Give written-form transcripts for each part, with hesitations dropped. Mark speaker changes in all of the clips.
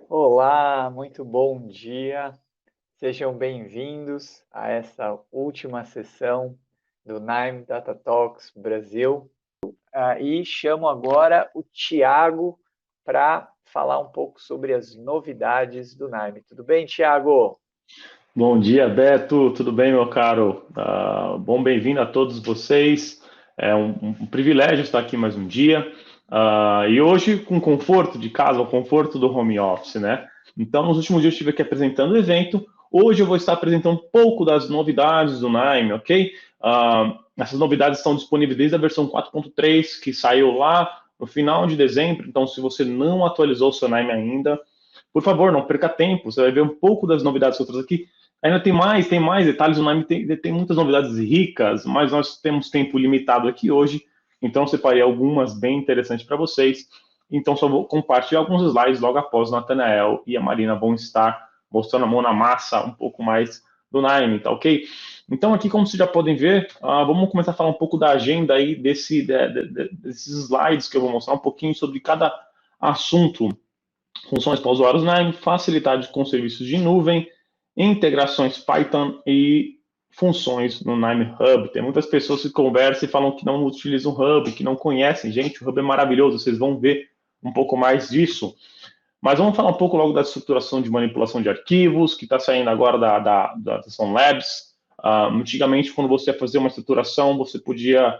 Speaker 1: Olá, muito bom dia. Sejam bem-vindos a essa última sessão do Nime Data Talks Brasil. E chamo agora o Tiago para falar um pouco sobre as novidades do Nime. Tudo bem, Tiago?
Speaker 2: Bom dia, Beto. Tudo bem, meu caro? Bom, bem-vindo a todos vocês. É um privilégio estar aqui mais um dia. E hoje com conforto de casa, o conforto do home office, né? Então, nos últimos dias eu estive aqui apresentando o evento. Hoje eu vou estar apresentando um pouco das novidades do Nime, ok? Essas novidades estão disponíveis desde a versão 4.3, que saiu lá no final de dezembro. Então, se você não atualizou o seu Nime ainda, por favor, não perca tempo. Você vai ver um pouco das novidades que eu trouxe aqui. Ainda tem mais detalhes, o Nime tem muitas novidades ricas, mas nós temos tempo limitado aqui hoje, então separei algumas bem interessantes para vocês. Então só vou compartilhar alguns slides logo após o Nathanael e a Marina vão estar mostrando a mão na massa um pouco mais do Nime, tá ok? Então aqui, como vocês já podem ver, vamos começar a falar um pouco da agenda aí desses slides que eu vou mostrar um pouquinho sobre cada assunto. Funções para usuários Nime, facilidade com serviços de nuvem, integrações Python e funções no Nime Hub. Tem muitas pessoas que conversam e falam que não utilizam o Hub, que não conhecem. Gente, o Hub é maravilhoso, vocês vão ver um pouco mais disso. Mas vamos falar um pouco logo da estruturação de manipulação de arquivos, que está saindo agora da Session Labs. Antigamente, quando você ia fazer uma estruturação, você podia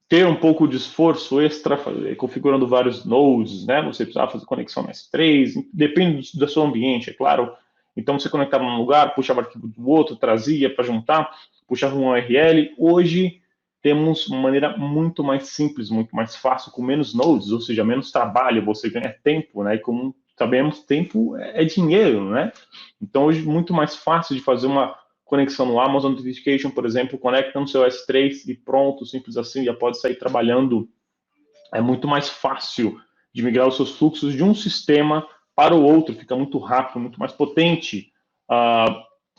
Speaker 2: ter um pouco de esforço extra, configurando vários nodes, né? Você precisava fazer conexão S3, depende do seu ambiente, é claro. Então você conectava num lugar, puxava arquivo do outro, trazia para juntar, puxava um URL. Hoje temos uma maneira muito mais simples, muito mais fácil, com menos nodes, ou seja, menos trabalho, você ganha tempo, né? E como sabemos, tempo é dinheiro, né? Então hoje muito mais fácil de fazer uma conexão no Amazon Authentication, por exemplo, conecta no seu S3 e pronto, simples assim, já pode sair trabalhando. É muito mais fácil de migrar os seus fluxos de um sistema para o outro, fica muito rápido, muito mais potente.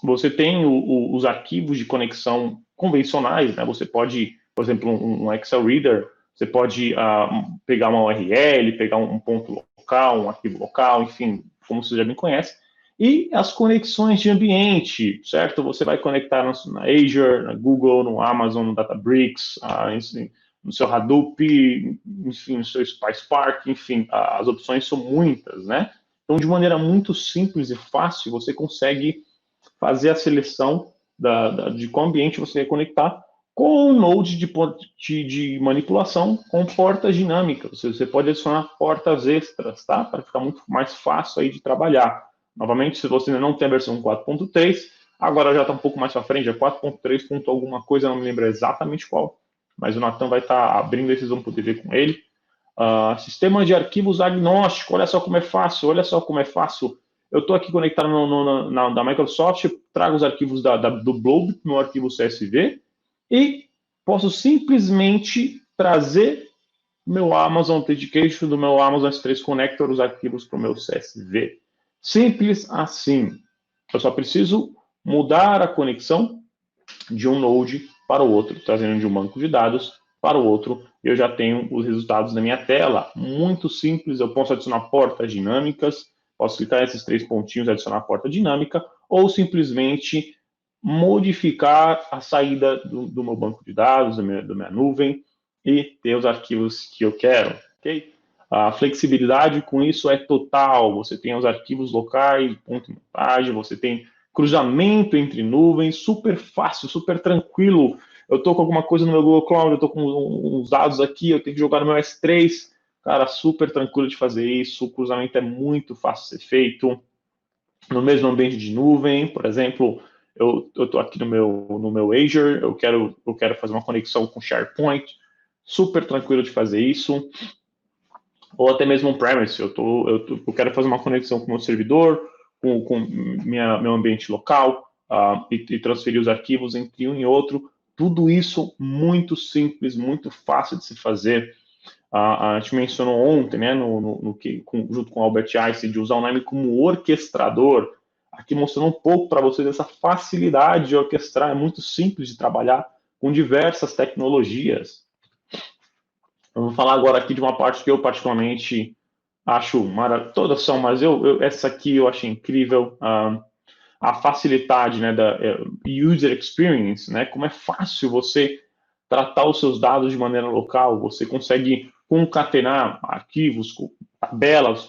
Speaker 2: Você tem os arquivos de conexão convencionais, né? Você pode, por exemplo, um Excel Reader, você pode pegar uma URL, pegar um ponto local, um arquivo local, enfim, como você já me conhece, e as conexões de ambiente, certo? Você vai conectar na Azure, na Google, no Amazon, no Databricks, no seu Hadoop, enfim, no seu PySpark, enfim, as opções são muitas, né? Então, de maneira muito simples e fácil, você consegue fazer a seleção de qual ambiente você quer conectar com um node de manipulação com portas dinâmicas. Você pode adicionar portas extras, tá? Para ficar muito mais fácil aí de trabalhar. Novamente, se você ainda não tem a versão 4.3, agora já está um pouco mais para frente, é 4.3. Alguma coisa, não me lembro exatamente qual, mas o Natan vai estar abrindo e vocês vão poder ver com ele. Sistema de arquivos agnóstico, olha só como é fácil, olha só como é fácil. Eu estou aqui conectado da Microsoft, trago os arquivos do Blob, meu arquivo CSV, e posso simplesmente trazer meu Amazon Authentication do meu Amazon S3 Connector, os arquivos para o meu CSV. Simples assim. Eu só preciso mudar a conexão de um node para o outro, trazendo de um banco de dados para o outro, eu já tenho os resultados na minha tela. Muito simples, eu posso adicionar portas dinâmicas, posso clicar nesses três pontinhos e adicionar porta dinâmica, ou simplesmente modificar a saída do meu banco de dados, da minha nuvem, e ter os arquivos que eu quero, ok? A flexibilidade com isso é total. Você tem os arquivos locais, ponto de montagem, você tem cruzamento entre nuvens, super fácil, super tranquilo. Eu estou com alguma coisa no meu Google Cloud, eu estou com uns dados aqui, eu tenho que jogar no meu S3. Cara, super tranquilo de fazer isso. O cruzamento é muito fácil de ser feito. No mesmo ambiente de nuvem, por exemplo, eu estou aqui no meu Azure, eu quero fazer uma conexão com SharePoint, super tranquilo de fazer isso, ou até mesmo on-premise, eu quero fazer uma conexão com o meu servidor, com meu ambiente local, e transferir os arquivos entre um e outro, tudo isso muito simples, muito fácil de se fazer. A gente mencionou ontem, né, junto com o Albert Einstein, de usar o Nime como orquestrador, aqui mostrando um pouco para vocês essa facilidade de orquestrar, é muito simples de trabalhar com diversas tecnologias. Eu vou falar agora aqui de uma parte que eu particularmente acho todas são, mas essa aqui eu achei incrível. A facilidade, né, da user experience, né, como é fácil você tratar os seus dados de maneira local, você consegue concatenar arquivos, tabelas,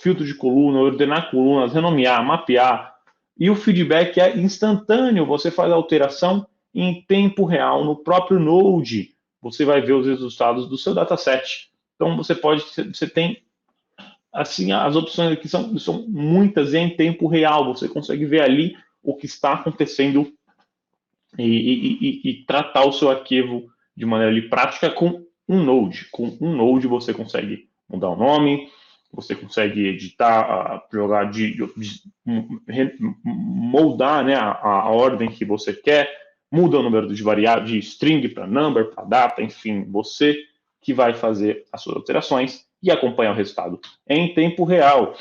Speaker 2: filtro de coluna, ordenar colunas, renomear, mapear, e o feedback é instantâneo, você faz a alteração em tempo real no próprio Node, você vai ver os resultados do seu dataset. Então você tem assim, as opções aqui são muitas e é em tempo real. Você consegue ver ali o que está acontecendo e tratar o seu arquivo de maneira ali, prática com um Node. Com um Node você consegue mudar o nome, você consegue editar, jogar moldar, né, a ordem que você quer, muda o número de variáveis, de string para number, para data, enfim, você que vai fazer as suas alterações e acompanhar o resultado em tempo real.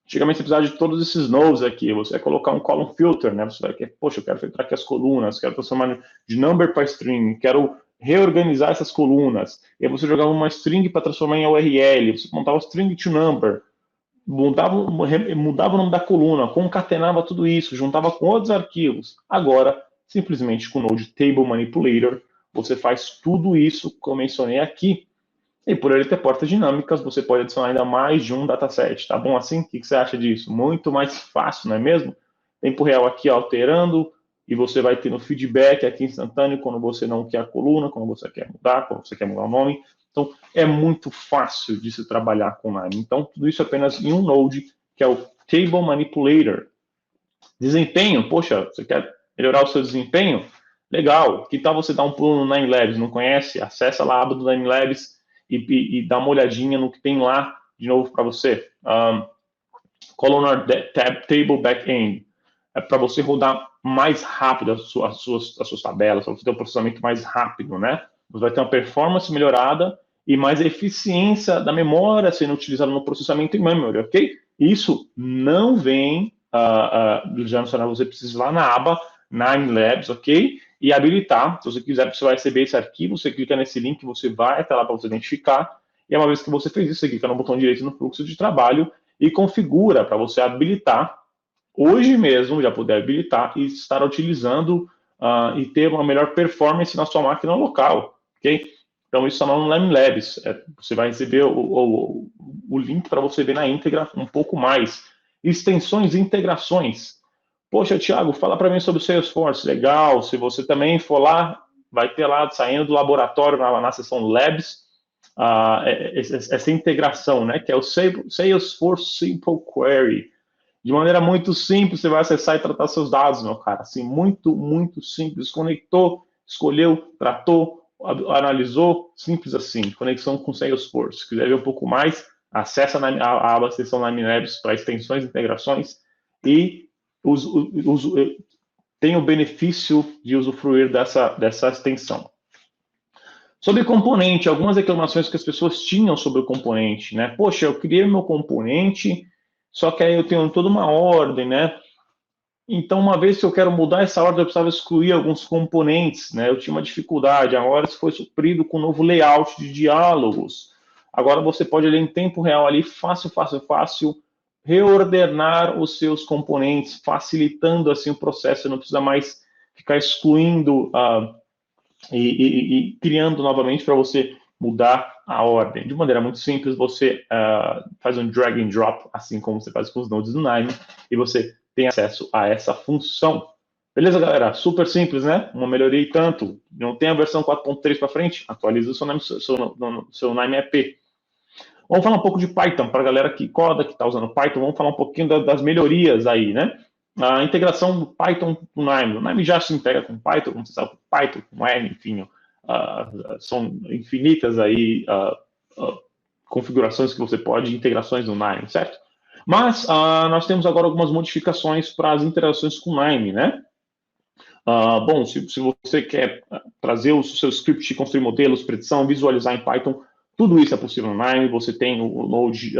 Speaker 2: Antigamente você precisava de todos esses nodes aqui, você vai colocar um column filter, né? Você vai querer, poxa, eu quero filtrar aqui as colunas, quero transformar de number para string, quero reorganizar essas colunas. E aí você jogava uma string para transformar em URL, você montava string to number, mudava o nome da coluna, concatenava tudo isso, juntava com outros arquivos. Agora, simplesmente com o Node Table Manipulator, você faz tudo isso que eu mencionei aqui. E por ele ter portas dinâmicas, você pode adicionar ainda mais de um dataset. Tá bom assim? O que você acha disso? Muito mais fácil, não é mesmo? Tempo real aqui alterando, e você vai tendo feedback aqui instantâneo quando você não quer a coluna, quando você quer mudar, quando você quer mudar o nome. Então, é muito fácil de se trabalhar com Lime. Então, tudo isso apenas em um Node, que é o Table Manipulator. Desempenho, poxa, você quer melhorar o seu desempenho? Legal. Que tal você dar um pulo no Nine Labs? Não conhece? Acessa lá a aba do Nine Labs e dá uma olhadinha no que tem lá de novo para você. Columnar Table Backend é para você rodar mais rápido as suas tabelas, para você ter um processamento mais rápido, né? Você vai ter uma performance melhorada e mais eficiência da memória sendo utilizada no processamento em memory, ok? Isso não vem já mencionava, você precisa ir lá na aba Nine Labs, ok? E habilitar. Se você quiser, você vai receber esse arquivo, você clica nesse link, você vai até lá para você identificar. E uma vez que você fez isso, você clica no botão direito no fluxo de trabalho e configura para você habilitar. Hoje mesmo já poder habilitar e estar utilizando e ter uma melhor performance na sua máquina local, ok? Então isso está no Lime Labs. Você vai receber o link para você ver na íntegra um pouco mais. Extensões e integrações. Poxa, Thiago, fala para mim sobre o Salesforce. Legal. Se você também for lá, vai ter lá, saindo do laboratório, na seção Labs, essa integração, né? Que é o Salesforce Simple Query. De maneira muito simples, você vai acessar e tratar seus dados, meu cara. Assim, muito, muito simples. Conectou, escolheu, tratou, analisou, simples assim. Conexão com Salesforce. Se quiser ver um pouco mais, acessa a aba seção Lime Labs para extensões, integrações e tem o benefício de usufruir dessa extensão. Sobre componente, algumas reclamações que as pessoas tinham sobre o componente, né? Poxa, eu criei meu componente, só que aí eu tenho toda uma ordem, né? Então, uma vez que eu quero mudar essa ordem, eu precisava excluir alguns componentes, né? Eu tinha uma dificuldade. Agora isso foi suprido com um novo layout de diálogos. Agora você pode ler em tempo real ali, fácil, reordenar os seus componentes, facilitando assim o processo. Você não precisa mais ficar excluindo e criando novamente para você mudar a ordem. De maneira muito simples, você faz um drag and drop, assim como você faz com os nodes do Nine, e você tem acesso a essa função. Beleza, galera? Super simples, né? Uma melhoria e tanto. Não tem a versão 4.3 para frente? Atualiza o seu Nine EP. Vamos falar um pouco de Python, para a galera que coda, que está usando Python. Vamos falar um pouquinho das melhorias aí, né? A integração do Python com o Nime. O Nime já se integra com Python, como você sabe, Python, com R, enfim, são infinitas aí configurações que você pode, integrações no Nime, certo? Mas nós temos agora algumas modificações para as interações com o Nime, né? Bom, se você quer trazer o seu script, construir modelos, predição, visualizar em Python, tudo isso é possível no Nime. Você tem o Node,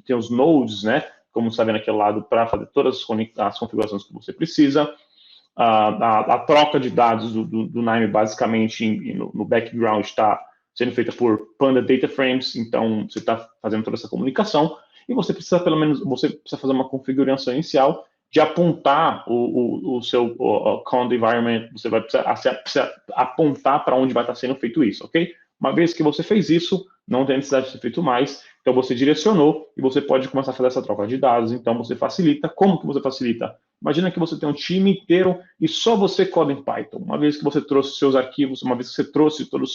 Speaker 2: tem os nodes, né? Como está vendo aqui ao lado, para fazer todas as configurações que você precisa. A troca de dados do Nime, basicamente, no background, está sendo feita por Panda Data Frames, então você está fazendo toda essa comunicação, e você precisa fazer uma configuração inicial de apontar o seu Conda Environment, você vai precisar apontar para onde vai estar sendo feito isso, ok? Uma vez que você fez isso, não tem necessidade de ser feito mais, então você direcionou e você pode começar a fazer essa troca de dados, então você facilita. Como que você facilita? Imagina que você tem um time inteiro e só você coda em Python. Uma vez que você trouxe seus arquivos, uma vez que você trouxe todo o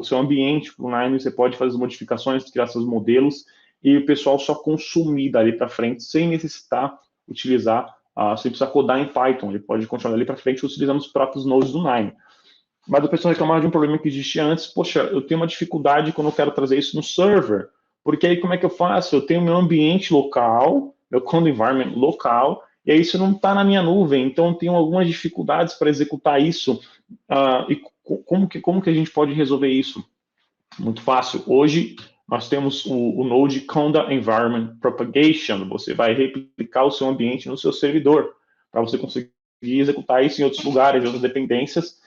Speaker 2: seu ambiente para o Nine, você pode fazer as modificações, criar seus modelos, e o pessoal só consumir dali para frente, sem necessitar utilizar, sem precisar codar em Python. Ele pode continuar dali para frente utilizando os próprios nodes do Nine. Mas o pessoal reclamava de um problema que existia antes. Poxa, eu tenho uma dificuldade quando eu quero trazer isso no server, porque aí como é que eu faço? Eu tenho meu ambiente local, meu Conda Environment local, e aí isso não está na minha nuvem, então eu tenho algumas dificuldades para executar isso. E como que a gente pode resolver isso? Muito fácil. Hoje nós temos o Node Conda Environment Propagation. Você vai replicar o seu ambiente no seu servidor, para você conseguir executar isso em outros lugares, em outras dependências,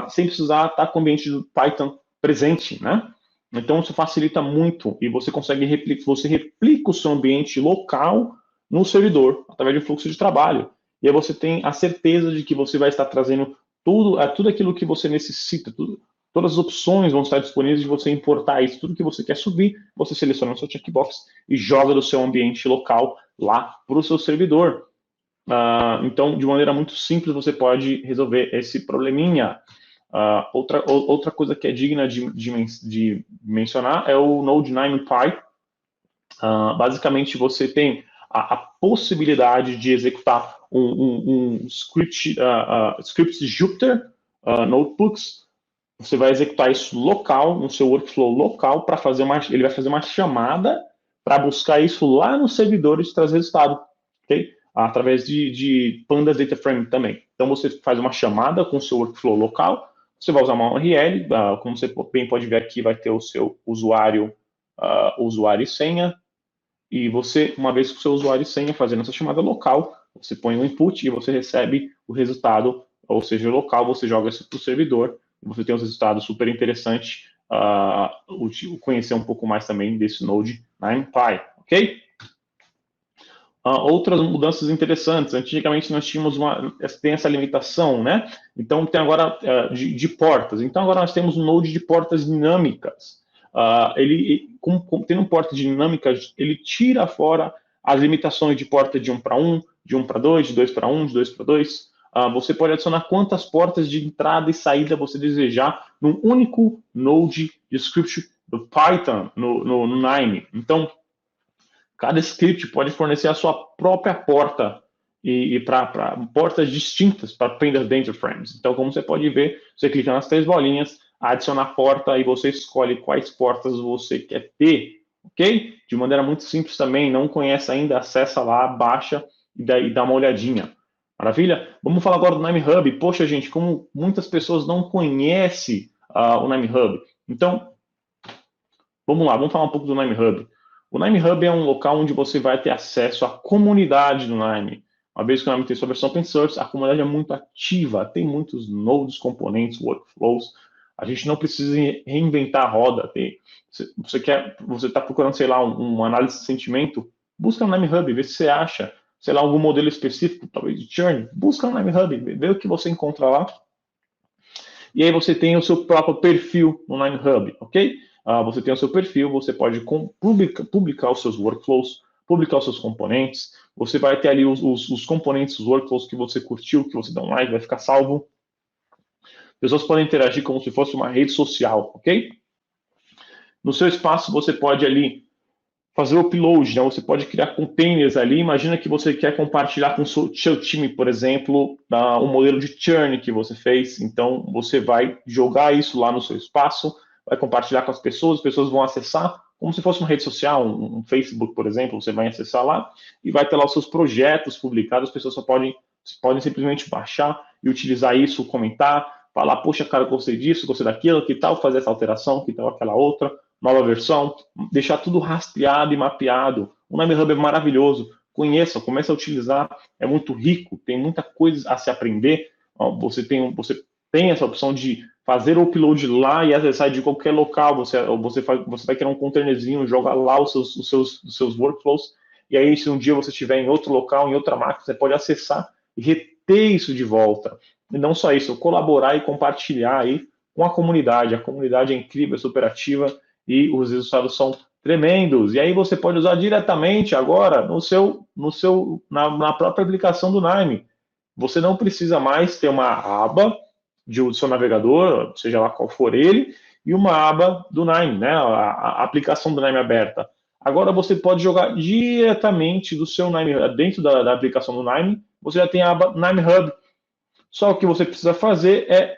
Speaker 2: sem precisar estar com o ambiente do Python presente, né? Então, isso facilita muito e você consegue replica o seu ambiente local no servidor, através de um fluxo de trabalho. E aí você tem a certeza de que você vai estar trazendo tudo aquilo que você necessita, todas as opções vão estar disponíveis de você importar isso, tudo que você quer subir, você seleciona o seu checkbox e joga do seu ambiente local lá para o seu servidor. Então, de maneira muito simples, você pode resolver esse probleminha. Outra coisa que é digna de mencionar é o Node 9Py. Basicamente, você tem a possibilidade de executar um script, scripts Jupyter Notebooks. Você vai executar isso local, no seu workflow local, para ele vai fazer uma chamada para buscar isso lá no servidor e trazer resultado, ok? Através de Pandas Data Frame também. Então, você faz uma chamada com o seu workflow local, você vai usar uma URL, como você bem pode ver aqui, vai ter o seu usuário e senha, e você, uma vez com o seu usuário e senha fazendo essa chamada local, você põe o input e você recebe o resultado, ou seja, local, você joga isso para o servidor, e você tem os resultados super interessantes, conhecer um pouco mais também desse Node 9Py, ok? Outras mudanças interessantes. Antigamente nós tínhamos tem essa limitação, né? Então tem agora de portas. Então agora nós temos um Node de portas dinâmicas. Tendo portas dinâmicas, ele tira fora as limitações de porta de 1 para 1, de 1 para 2, de 2 para 1, de 2 para 2. Você pode adicionar quantas portas de entrada e saída você desejar num único Node de script do Python no Nine. Então, cada script pode fornecer a sua própria porta e para portas distintas para Pandas Data Frames. Então, como você pode ver, você clica nas 3 bolinhas, adiciona porta e você escolhe quais portas você quer ter, ok? De maneira muito simples também, não conhece ainda, acessa lá, baixa e dá uma olhadinha. Maravilha? Vamos falar agora do Nime Hub. Poxa, gente, como muitas pessoas não conhecem o Nime Hub. Então, vamos lá, vamos falar um pouco do Nime Hub. O Nime Hub é um local onde você vai ter acesso à comunidade do Nime. Uma vez que o Nime tem sua versão open source, a comunidade é muito ativa, tem muitos nodes, componentes, workflows. A gente não precisa reinventar a roda. Você está procurando, sei lá, uma análise de sentimento, busca no Nime Hub, vê se você acha, sei lá, algum modelo específico, talvez de churn, busca no Nime Hub, vê o que você encontra lá. E aí você tem o seu próprio perfil no Nime Hub, ok? Você tem o seu perfil, você pode publicar os seus workflows, publicar os seus componentes, você vai ter ali os componentes, os workflows que você curtiu, que você dá um like, vai ficar salvo. Pessoas podem interagir como se fosse uma rede social, ok? No seu espaço, você pode ali fazer o upload, né? Você pode criar containers ali. Imagina que você quer compartilhar com o seu time, por exemplo, um modelo de churn que você fez. Então, você vai jogar isso lá no seu espaço, vai compartilhar com as pessoas vão acessar como se fosse uma rede social, um Facebook, por exemplo, você vai acessar lá e vai ter lá os seus projetos publicados, as pessoas só podem simplesmente baixar e utilizar isso, comentar, falar, poxa, cara, gostei disso, gostei daquilo, que tal fazer essa alteração, que tal aquela outra, nova versão, deixar tudo rastreado e mapeado. O Nime Hub é maravilhoso, conheça, comece a utilizar, é muito rico, tem muita coisa a se aprender, você tem essa opção de fazer o upload lá e acessar de qualquer local. Você vai criar um containerzinho, joga lá os seus workflows, e aí se um dia você estiver em outro local, em outra máquina, você pode acessar e reter isso de volta. E não só isso, colaborar e compartilhar aí com a comunidade. A comunidade é incrível, é super ativa e os resultados são tremendos. E aí você pode usar diretamente agora na própria aplicação do Nime. Você não precisa mais ter uma aba do seu navegador, seja lá qual for ele, e uma aba do Nime, né? A aplicação do Nime aberta. Agora você pode jogar diretamente do seu Nime, dentro da aplicação do Nime, você já tem a aba Nime Hub. Só o que você precisa fazer é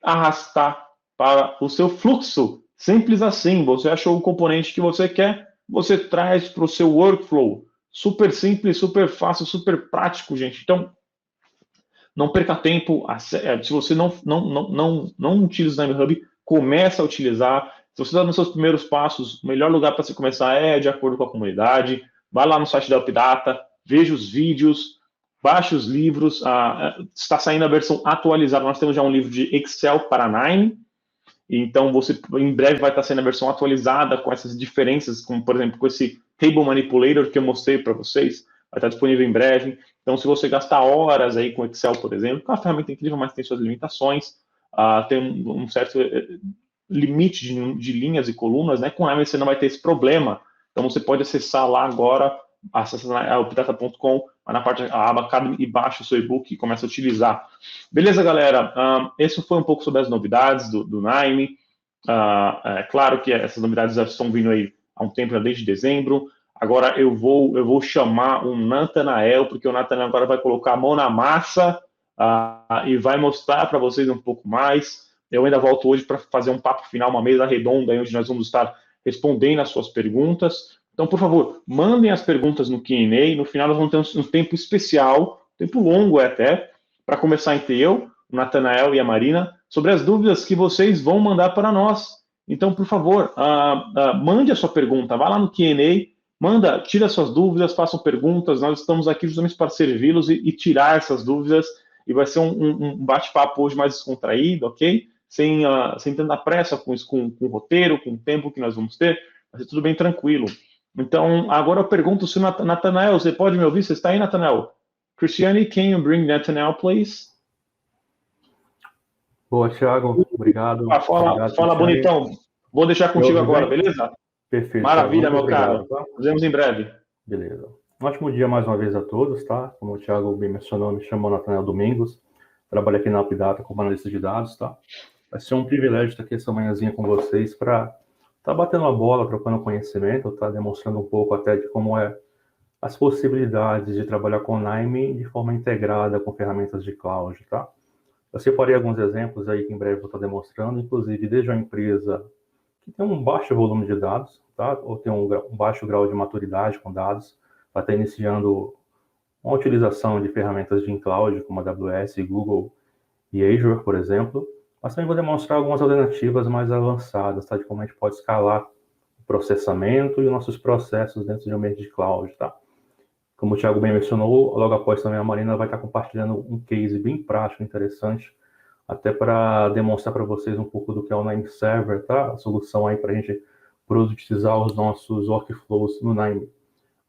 Speaker 2: arrastar para o seu fluxo. Simples assim. Você achou o componente que você quer, você traz para o seu workflow. Super simples, super fácil, super prático, gente. Então, não perca tempo. Se você não utiliza o Nime Hub, começa a utilizar. Se você está nos seus primeiros passos, o melhor lugar para você começar é de acordo com a comunidade. Vai lá no site da UpData, veja os vídeos, baixe os livros. Está saindo a versão atualizada. Nós temos já um livro de Excel para Nime. Então, você em breve vai estar sendo a versão atualizada com essas diferenças, como, por exemplo, com esse Table Manipulator que eu mostrei para vocês. Vai estar disponível em breve. Então, se você gastar horas aí com Excel, por exemplo, é uma ferramenta incrível, mas tem suas limitações. Tem um certo limite de linhas e colunas, né? Com a Nime você não vai ter esse problema. Então, você pode acessar lá agora, acessar updata.com, na parte a aba Academy e baixa o seu e-book e começa a utilizar. Beleza, galera? Esse foi um pouco sobre as novidades do Nime. É claro que essas novidades já estão vindo aí há um tempo, já desde dezembro. Agora eu vou chamar o Nathanael, porque o Nathanael agora vai colocar a mão na massa e vai mostrar para vocês um pouco mais. Eu ainda volto hoje para fazer um papo final, uma mesa redonda, onde nós vamos estar respondendo as suas perguntas. Então, por favor, mandem as perguntas no Q&A. No final, nós vamos ter um tempo especial, tempo longo até, para começar entre eu, o Nathanael e a Marina, sobre as dúvidas que vocês vão mandar para nós. Então, por favor, mande a sua pergunta, vá lá no Q&A, tira suas dúvidas, façam perguntas. Nós estamos aqui justamente para servi-los e tirar essas dúvidas. E vai ser um bate-papo hoje mais descontraído, ok? Sem tanta pressa com o roteiro, com o tempo que nós vamos ter. Vai ser tudo bem tranquilo. Então, agora eu pergunto se o Nathanael, você pode me ouvir? Você está aí, Nathanael? Cristiane, can you bring Nathanael, please?
Speaker 3: Boa, Thiago. Obrigado.
Speaker 2: Fala, bonitão. Vou deixar contigo agora,
Speaker 3: bem?
Speaker 2: Beleza?
Speaker 3: Perfeito.
Speaker 2: Maravilha, meu caro. Tá? Nos vemos em breve.
Speaker 3: Beleza. Um ótimo dia mais uma vez a todos, tá? Como o Thiago bem mencionou, me chamo Nathanael Domingos. Trabalho aqui na UpData como analista de dados, tá? Vai ser um privilégio estar aqui essa manhãzinha com vocês para tá batendo a bola, trocando conhecimento, tá demonstrando um pouco até de como é as possibilidades de trabalhar com Nime de forma integrada com ferramentas de cloud, tá? Eu separei alguns exemplos aí que em breve vou estar demonstrando, inclusive desde uma empresa que tem um baixo volume de dados, tá? Ou tem um baixo grau de maturidade com dados, vai estar iniciando uma utilização de ferramentas de cloud como a AWS, Google e Azure, por exemplo. Mas também vou demonstrar algumas alternativas mais avançadas, tá? De como a gente pode escalar o processamento e os nossos processos dentro de um ambiente de cloud, tá? Como o Thiago bem mencionou, logo após também a Marina vai estar compartilhando um case bem prático, interessante, até para demonstrar para vocês um pouco do que é o Nime Server, tá? A solução aí para a gente produtizar os nossos workflows no Nime.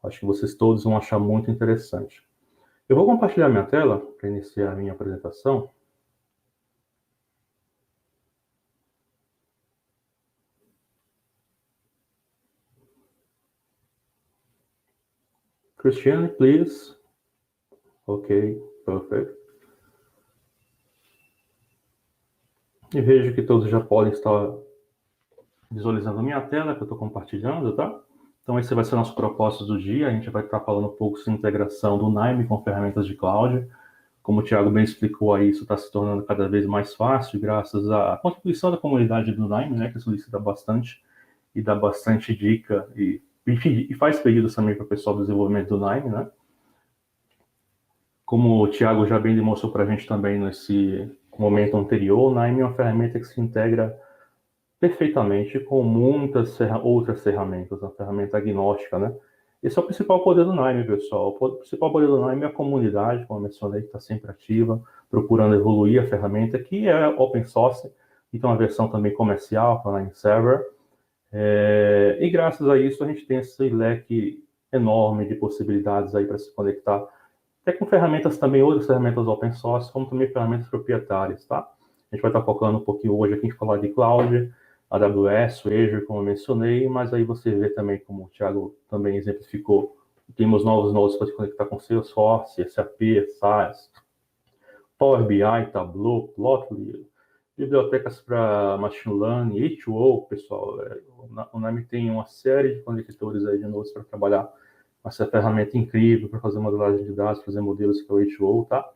Speaker 3: Acho que vocês todos vão achar muito interessante. Eu vou compartilhar minha tela para iniciar a minha apresentação. Christiane, please. Ok, perfect. E vejo que todos já podem estar visualizando a minha tela que eu estou compartilhando, tá? Então esse vai ser o nosso propósito do dia. A gente vai estar falando um pouco sobre a integração do Nime com ferramentas de cloud. Como o Thiago bem explicou aí, isso está se tornando cada vez mais fácil graças à contribuição da comunidade do Nime, né, que solicita bastante e dá bastante dica e faz pedidos também para o pessoal do desenvolvimento do Nime, né? Como o Thiago já bem demonstrou para a gente também nesse momento anterior, o Nime é uma ferramenta que se integra perfeitamente com muitas outras ferramentas, uma ferramenta agnóstica, né? Esse é o principal poder do Nime, pessoal. O principal poder do Nime é a comunidade, como eu mencionei, que está sempre ativa, procurando evoluir a ferramenta, que é open source, Aqui tem uma versão também comercial para Nine Server. E graças a isso a gente tem esse leque enorme de possibilidades aí para se conectar, até com ferramentas também, outras ferramentas open source, como também ferramentas proprietárias, tá? A gente vai estar focando um pouquinho hoje aqui em falar de cloud, AWS, Azure, como eu mencionei, mas aí você vê também, como o Thiago também exemplificou, temos novos nodos para se conectar com Salesforce, SAP, SAS, Power BI, Tableau, Plotly, bibliotecas para Machine Learning, H2O, pessoal. O NAMI tem uma série de conectores aí de nodes para trabalhar com essa ferramenta incrível para fazer modelagem de dados, fazer modelos que é o H2O, tá?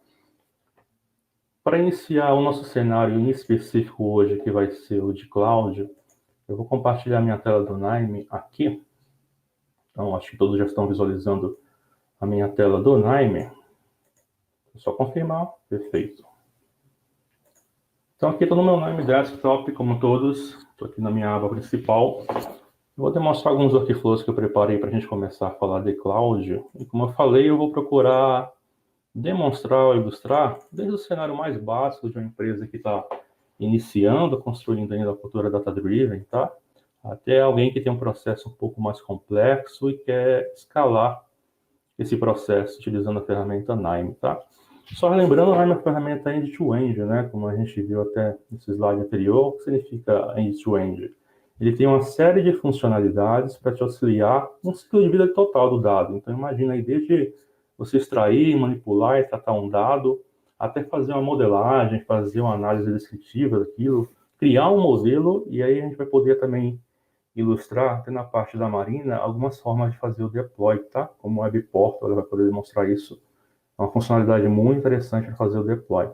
Speaker 3: Para iniciar o nosso cenário em específico hoje, que vai ser o de cloud, eu vou compartilhar minha tela do NAMI aqui. Então, acho que todos já estão visualizando a minha tela do NAMI. É só confirmar. Perfeito. Então, aqui estou no meu NAMI Desktop, como todos. Estou aqui na minha aba principal. Vou demonstrar alguns workflows que eu preparei para a gente começar a falar de cloud. E como eu falei, eu vou procurar demonstrar ou ilustrar desde o cenário mais básico de uma empresa que está iniciando, construindo ainda a cultura data-driven, tá? Até alguém que tem um processo um pouco mais complexo e quer escalar esse processo utilizando a ferramenta NIME, tá? Só lembrando, a NIME é uma ferramenta end-to-end, né? Como a gente viu até nesse slide anterior, o que significa end-to-end? Ele tem uma série de funcionalidades para te auxiliar no ciclo de vida total do dado. Então, imagina aí desde você extrair, manipular e tratar um dado, até fazer uma modelagem, fazer uma análise descritiva daquilo, criar um modelo, e aí a gente vai poder também ilustrar, até na parte da Marina, algumas formas de fazer o deploy, tá? Como o Web Portal, ela vai poder demonstrar isso. É uma funcionalidade muito interessante para fazer o deploy.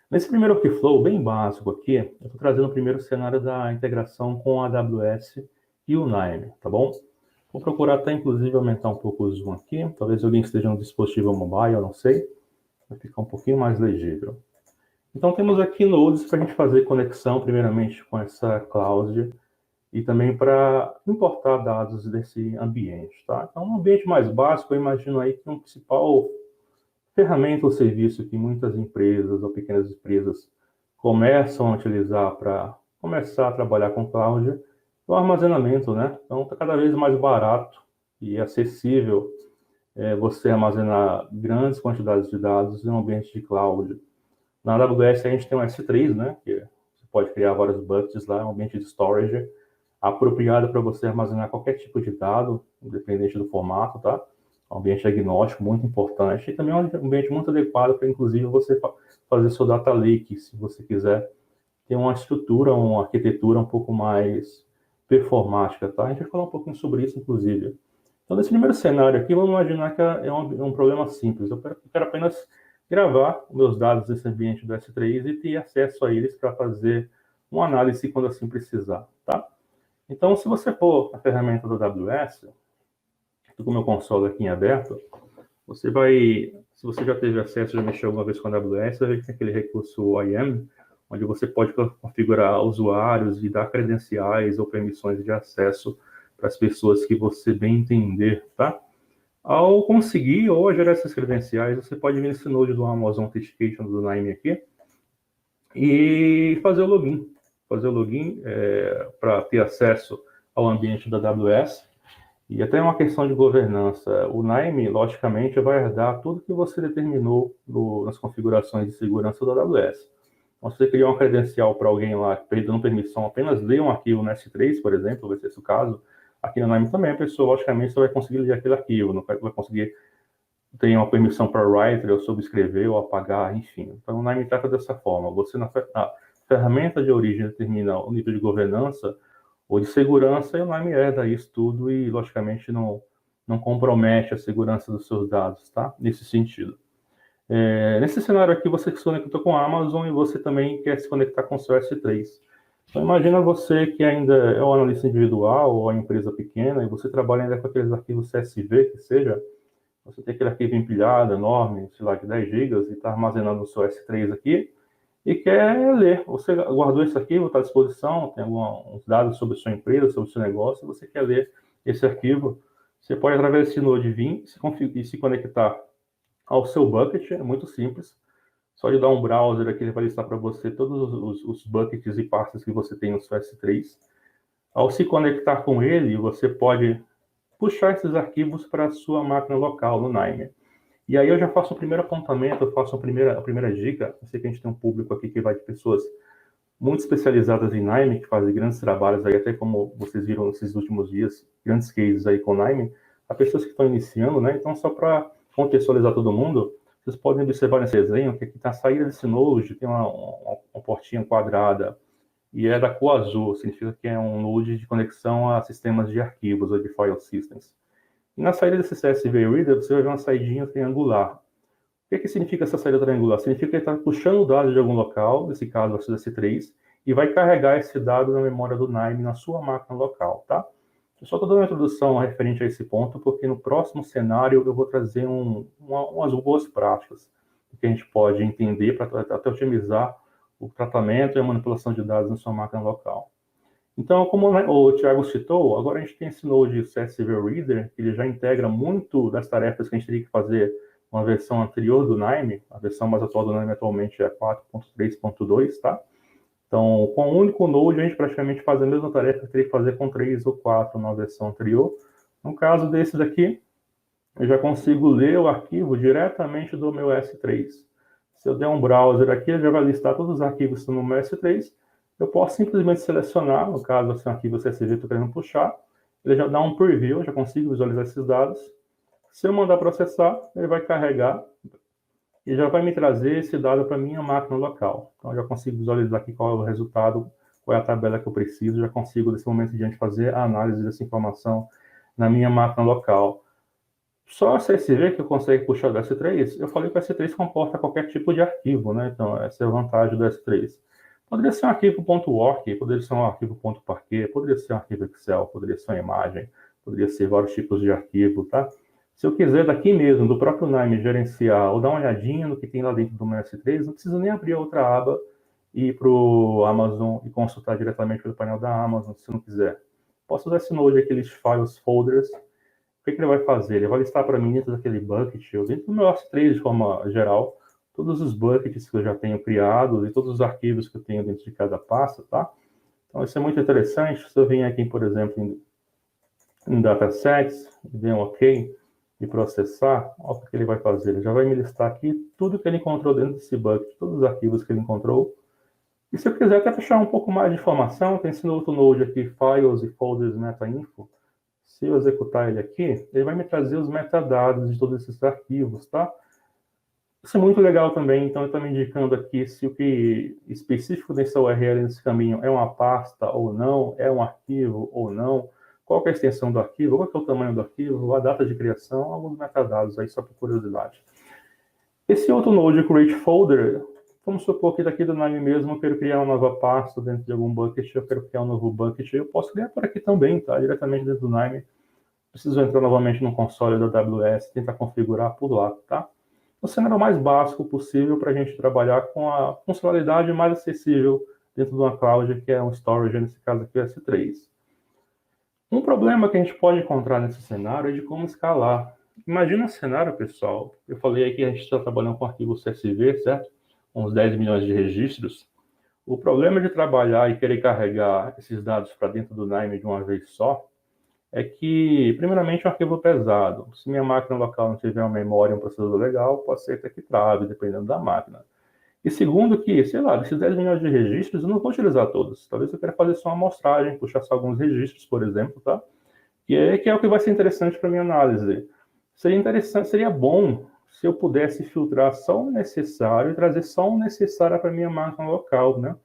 Speaker 3: Nesse primeiro workflow, bem básico aqui, eu estou trazendo o primeiro cenário da integração com a AWS e o NIME, tá bom? Vou procurar até, inclusive, aumentar um pouco o zoom aqui. Talvez alguém esteja no dispositivo mobile, eu não sei. Vai ficar um pouquinho mais legível. Então, temos aqui nodes para a gente fazer conexão, primeiramente, com essa cloud e também para importar dados desse ambiente, tá? Então, um ambiente mais básico, eu imagino aí que um principal ferramenta ou serviço que muitas empresas ou pequenas empresas começam a utilizar para começar a trabalhar com cloud o armazenamento, né? Então, está cada vez mais barato e acessível você armazenar grandes quantidades de dados em um ambiente de cloud. Na AWS a gente tem o S3, né? Que você pode criar vários buckets lá, um ambiente de storage apropriado para você armazenar qualquer tipo de dado, independente do formato, tá? Um ambiente agnóstico muito importante e também um ambiente muito adequado para, inclusive, você fazer seu data lake, se você quiser ter uma estrutura, uma arquitetura um pouco mais performática, tá? A gente vai falar um pouquinho sobre isso, inclusive. Então, nesse primeiro cenário aqui, vamos imaginar que é um problema simples. Eu quero apenas gravar meus dados nesse ambiente do S3 e ter acesso a eles para fazer uma análise quando assim precisar, tá? Então, se você for na ferramenta do AWS, estou com o meu console aqui em aberto, você vai, se você já teve acesso, já mexeu alguma vez com a AWS, vai ver que tem aquele recurso IAM, onde você pode configurar usuários e dar credenciais ou permissões de acesso para as pessoas que você bem entender, tá? Ao conseguir ou gerar essas credenciais, você pode vir nesse node do Amazon Authentication do NIME aqui e fazer o login. Para ter acesso ao ambiente da AWS. E até uma questão de governança. O NIME, logicamente, vai herdar tudo que você determinou nas configurações de segurança da AWS. Então, se você criar uma credencial para alguém lá, dando permissão, apenas ler um arquivo no S3, por exemplo, vai ser esse o caso, aqui no NIME também a pessoa, logicamente, só vai conseguir ler aquele arquivo, não vai conseguir ter uma permissão para write, ou subscrever, ou apagar, enfim. Então, o NIME trata dessa forma. Você, na ferramenta de origem, determina o nível de governança ou de segurança, e o NIME herda isso tudo e, logicamente, não compromete a segurança dos seus dados, tá? Nesse sentido. Nesse cenário aqui, você se conectou com a Amazon e você também quer se conectar com o seu S3. Então, imagina você que ainda é um analista individual ou uma empresa pequena e você trabalha ainda com aqueles arquivos CSV, que seja, você tem aquele arquivo empilhado, enorme, sei lá, de 10 GB e está armazenando no seu S3 aqui e quer ler. Você guardou esse arquivo, está à disposição, tem alguns dados sobre a sua empresa, sobre o seu negócio, você quer ler esse arquivo, você pode, através desse node, vir e se conectar ao seu bucket, é muito simples. Só de dar um browser aqui, ele vai listar para você todos os buckets e pastas que você tem no seu S3. Ao se conectar com ele, você pode puxar esses arquivos para a sua máquina local no Nime. E aí eu já faço o primeiro apontamento, eu faço a primeira dica. Eu sei que a gente tem um público aqui que vai de pessoas muito especializadas em Nime, que fazem grandes trabalhos aí, até como vocês viram nesses últimos dias, grandes cases aí com Nime. Há pessoas que estão iniciando, né? Então, só para contextualizar todo mundo, vocês podem observar nesse desenho que aqui está a saída desse Node, tem uma portinha quadrada, e é da cor azul, significa que é um Node de conexão a sistemas de arquivos ou de file systems. E na saída desse CSV Reader, você vai ver uma saidinha triangular. O que significa essa saída triangular? Significa que ele está puxando o dado de algum local, nesse caso o S3, e vai carregar esse dado na memória do Nime na sua máquina local, tá? Eu só estou dando uma introdução referente a esse ponto, porque no próximo cenário eu vou trazer umas boas práticas que a gente pode entender para até otimizar o tratamento e a manipulação de dados na sua máquina local. Então, como o Thiago citou, agora a gente tem esse Node CSV Reader, que ele já integra muito das tarefas que a gente teria que fazer uma versão anterior do Nime. A versão mais atual do Nime atualmente é 4.3.2, tá? Então, com um único Node, a gente praticamente faz a mesma tarefa que teria que fazer com 3 ou 4 na versão anterior. No caso desse daqui, eu já consigo ler o arquivo diretamente do meu S3. Se eu der um browser aqui, ele já vai listar todos os arquivos que estão no meu S3. Eu posso simplesmente selecionar, no caso, esse arquivo CSV que eu estou querendo puxar, ele já dá um preview, já consigo visualizar esses dados. Se eu mandar processar, ele vai carregar e já vai me trazer esse dado para a minha máquina local. Então, eu já consigo visualizar aqui qual é o resultado, qual é a tabela que eu preciso, já consigo, nesse momento em diante, fazer a análise dessa informação na minha máquina local. Só a CSV que eu consigo puxar do S3, eu falei que o S3 comporta qualquer tipo de arquivo, né? Então, essa é a vantagem do S3. Poderia ser um arquivo .org, poderia ser um arquivo .parquet, poderia ser um arquivo Excel, poderia ser uma imagem, poderia ser vários tipos de arquivo, tá? Se eu quiser daqui mesmo, do próprio Nime, gerenciar ou dar uma olhadinha no que tem lá dentro do meu S3, não preciso nem abrir outra aba e ir para o Amazon e consultar diretamente pelo painel da Amazon, se não quiser. Posso usar esse Node, aqueles files folders. O que ele vai fazer? Ele vai listar para mim dentro daquele bucket, ou dentro do meu S3 de forma geral, todos os buckets que eu já tenho criados e todos os arquivos que eu tenho dentro de cada pasta, tá? Então, isso é muito interessante. Se eu venho aqui, por exemplo, em Datasets, e der um OK, e processar, olha o que ele vai fazer. Ele já vai me listar aqui tudo que ele encontrou dentro desse bucket, todos os arquivos que ele encontrou. E se eu quiser até fechar um pouco mais de informação, tem esse outro node aqui, Files e Folders Meta-Info. Se eu executar ele aqui, ele vai me trazer os metadados de todos esses arquivos, tá? Isso é muito legal também, então eu estou me indicando aqui se o que específico dessa URL nesse caminho é uma pasta ou não, é um arquivo ou não, qual que é a extensão do arquivo, qual que é o tamanho do arquivo, a data de criação, alguns metadados aí só por curiosidade. Esse outro node, Create Folder, vamos supor que daqui do Nime mesmo eu quero criar uma nova pasta dentro de algum bucket, eu quero criar um novo bucket, eu posso criar por aqui também, tá? Diretamente dentro do Nime. Preciso entrar novamente no console da AWS, tentar configurar por lá, tá? O cenário mais básico possível para a gente trabalhar com a funcionalidade mais acessível dentro de uma cloud, que é um storage, nesse caso aqui o S3. Um problema que a gente pode encontrar nesse cenário é de como escalar. Imagina um cenário, pessoal, eu falei aí que a gente está trabalhando com arquivo CSV, certo? Uns 10 milhões de registros. O problema de trabalhar e querer carregar esses dados para dentro do Nime de uma vez só é que, primeiramente, é um arquivo pesado. Se minha máquina local não tiver uma memória e um processador legal, pode ser até que trave, dependendo da máquina. E segundo que, sei lá, desses 10 milhões de registros, eu não vou utilizar todos. Talvez eu queira fazer só uma amostragem, puxar só alguns registros, por exemplo, tá? Que é o que vai ser interessante para minha análise. Seria interessante, seria bom se eu pudesse filtrar só o necessário e trazer só o necessário para minha máquina local, né?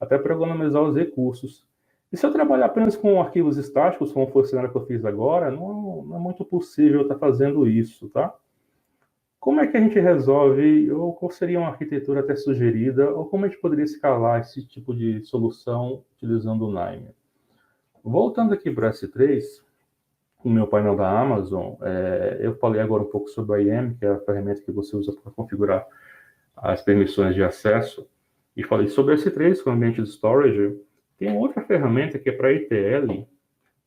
Speaker 3: Até para economizar os recursos. E se eu trabalhar apenas com arquivos estáticos, como foi o cenário que eu fiz agora, não é muito possível estar fazendo isso, tá? Como é que a gente resolve, ou qual seria uma arquitetura até sugerida, ou como a gente poderia escalar esse tipo de solução utilizando o Nime? Voltando aqui para o S3, o meu painel da Amazon, eu falei agora um pouco sobre a IAM, que é a ferramenta que você usa para configurar as permissões de acesso, e falei sobre o S3, que é o ambiente de storage. Tem outra ferramenta que é para ETL.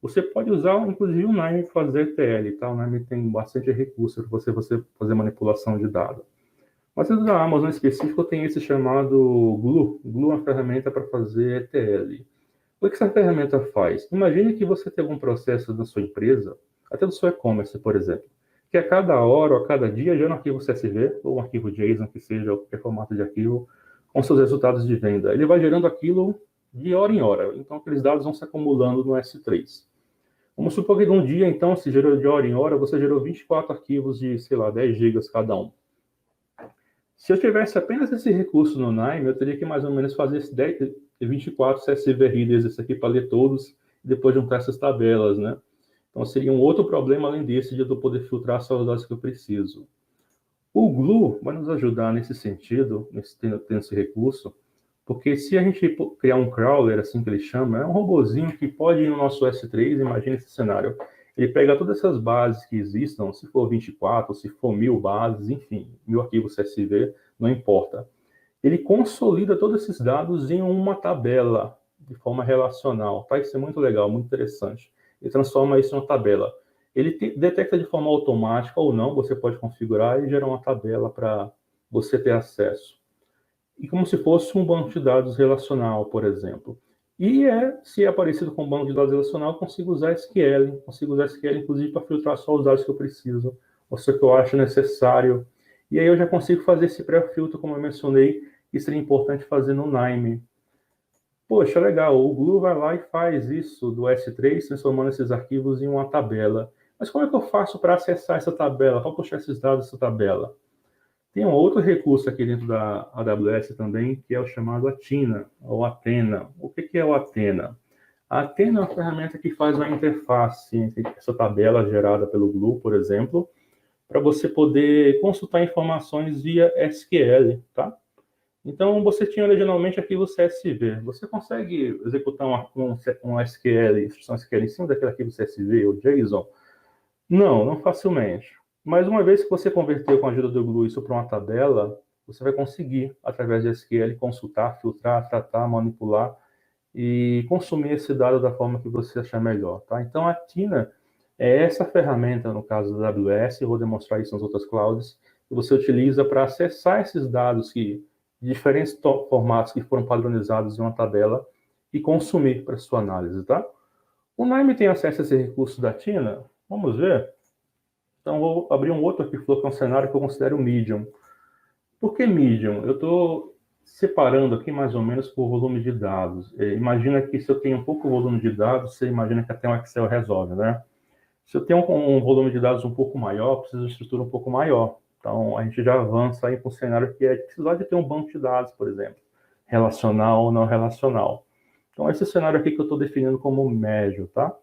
Speaker 3: Você pode usar, inclusive, o Nime para fazer ETL, tá? O Nime tem bastante recurso para você fazer manipulação de dados. Mas dentro da Amazon em específico tem esse chamado Glue. Glue é uma ferramenta para fazer ETL. O que essa ferramenta faz? Imagine que você tem algum processo da sua empresa, até do seu e-commerce, por exemplo, que a cada hora ou a cada dia gera um arquivo CSV ou um arquivo JSON, que seja qualquer formato de arquivo, com seus resultados de venda. Ele vai gerando aquilo de hora em hora. Então, aqueles dados vão se acumulando no S3. Vamos supor que de um dia, então, se gerou de hora em hora, você gerou 24 arquivos de, sei lá, 10 gigas cada um. Se eu tivesse apenas esse recurso no Nime, eu teria que mais ou menos fazer esse 24 CSV readers esse aqui para ler todos e depois juntar essas tabelas, né? Então seria um outro problema além desse de eu poder filtrar só os dados que eu preciso. O Glue vai nos ajudar nesse sentido, tendo esse recurso, porque se a gente criar um crawler, assim que ele chama, é um robozinho que pode ir no nosso S3, imagine esse cenário. Ele pega todas essas bases que existam, se for 24, se for 1000 bases, enfim, 1000 arquivos CSV, não importa. Ele consolida todos esses dados em uma tabela, de forma relacional. Tá? Isso é muito legal, muito interessante. Ele transforma isso em uma tabela. Ele detecta de forma automática ou não, você pode configurar e gerar uma tabela para você ter acesso. E como se fosse um banco de dados relacional, por exemplo. E se é parecido com um banco de dados relacional, eu consigo usar SQL. Consigo usar SQL, inclusive, para filtrar só os dados que eu preciso, ou se que eu acho necessário. E aí eu já consigo fazer esse pré-filtro, como eu mencionei, que seria importante fazer no Nime. Poxa, legal, o Glue vai lá e faz isso do S3, transformando esses arquivos em uma tabela. Mas como é que eu faço para acessar essa tabela? Para puxar esses dados dessa tabela? Tem um outro recurso aqui dentro da AWS também, que é o chamado Athena, ou Athena. O que é o Athena? A Athena é uma ferramenta que faz uma interface entre essa tabela gerada pelo Glue, por exemplo, para você poder consultar informações via SQL, tá? Então, você tinha originalmente arquivo CSV. Você consegue executar um SQL, instrução SQL em cima daquele arquivo CSV ou JSON? Não facilmente. Mas uma vez que você converteu com a ajuda do Glue isso para uma tabela, você vai conseguir, através de SQL, consultar, filtrar, tratar, manipular e consumir esse dado da forma que você achar melhor. Tá? Então, a Athena é essa ferramenta, no caso da AWS, eu vou demonstrar isso nas outras clouds, que você utiliza para acessar esses dados de diferentes formatos que foram padronizados em uma tabela e consumir para sua análise. Tá? O Nime tem acesso a esse recurso da Athena? Vamos ver. Então, vou abrir um outro aqui, que é um cenário que eu considero Medium. Por que Medium? Eu estou separando aqui mais ou menos por volume de dados. Imagina que se eu tenho um pouco volume de dados, você imagina que até um Excel resolve, né? Se eu tenho um volume de dados um pouco maior, preciso de estrutura um pouco maior. Então, a gente já avança aí para um cenário que é precisar de ter um banco de dados, por exemplo, relacional ou não relacional. Então, esse cenário aqui que eu estou definindo como médio, tá?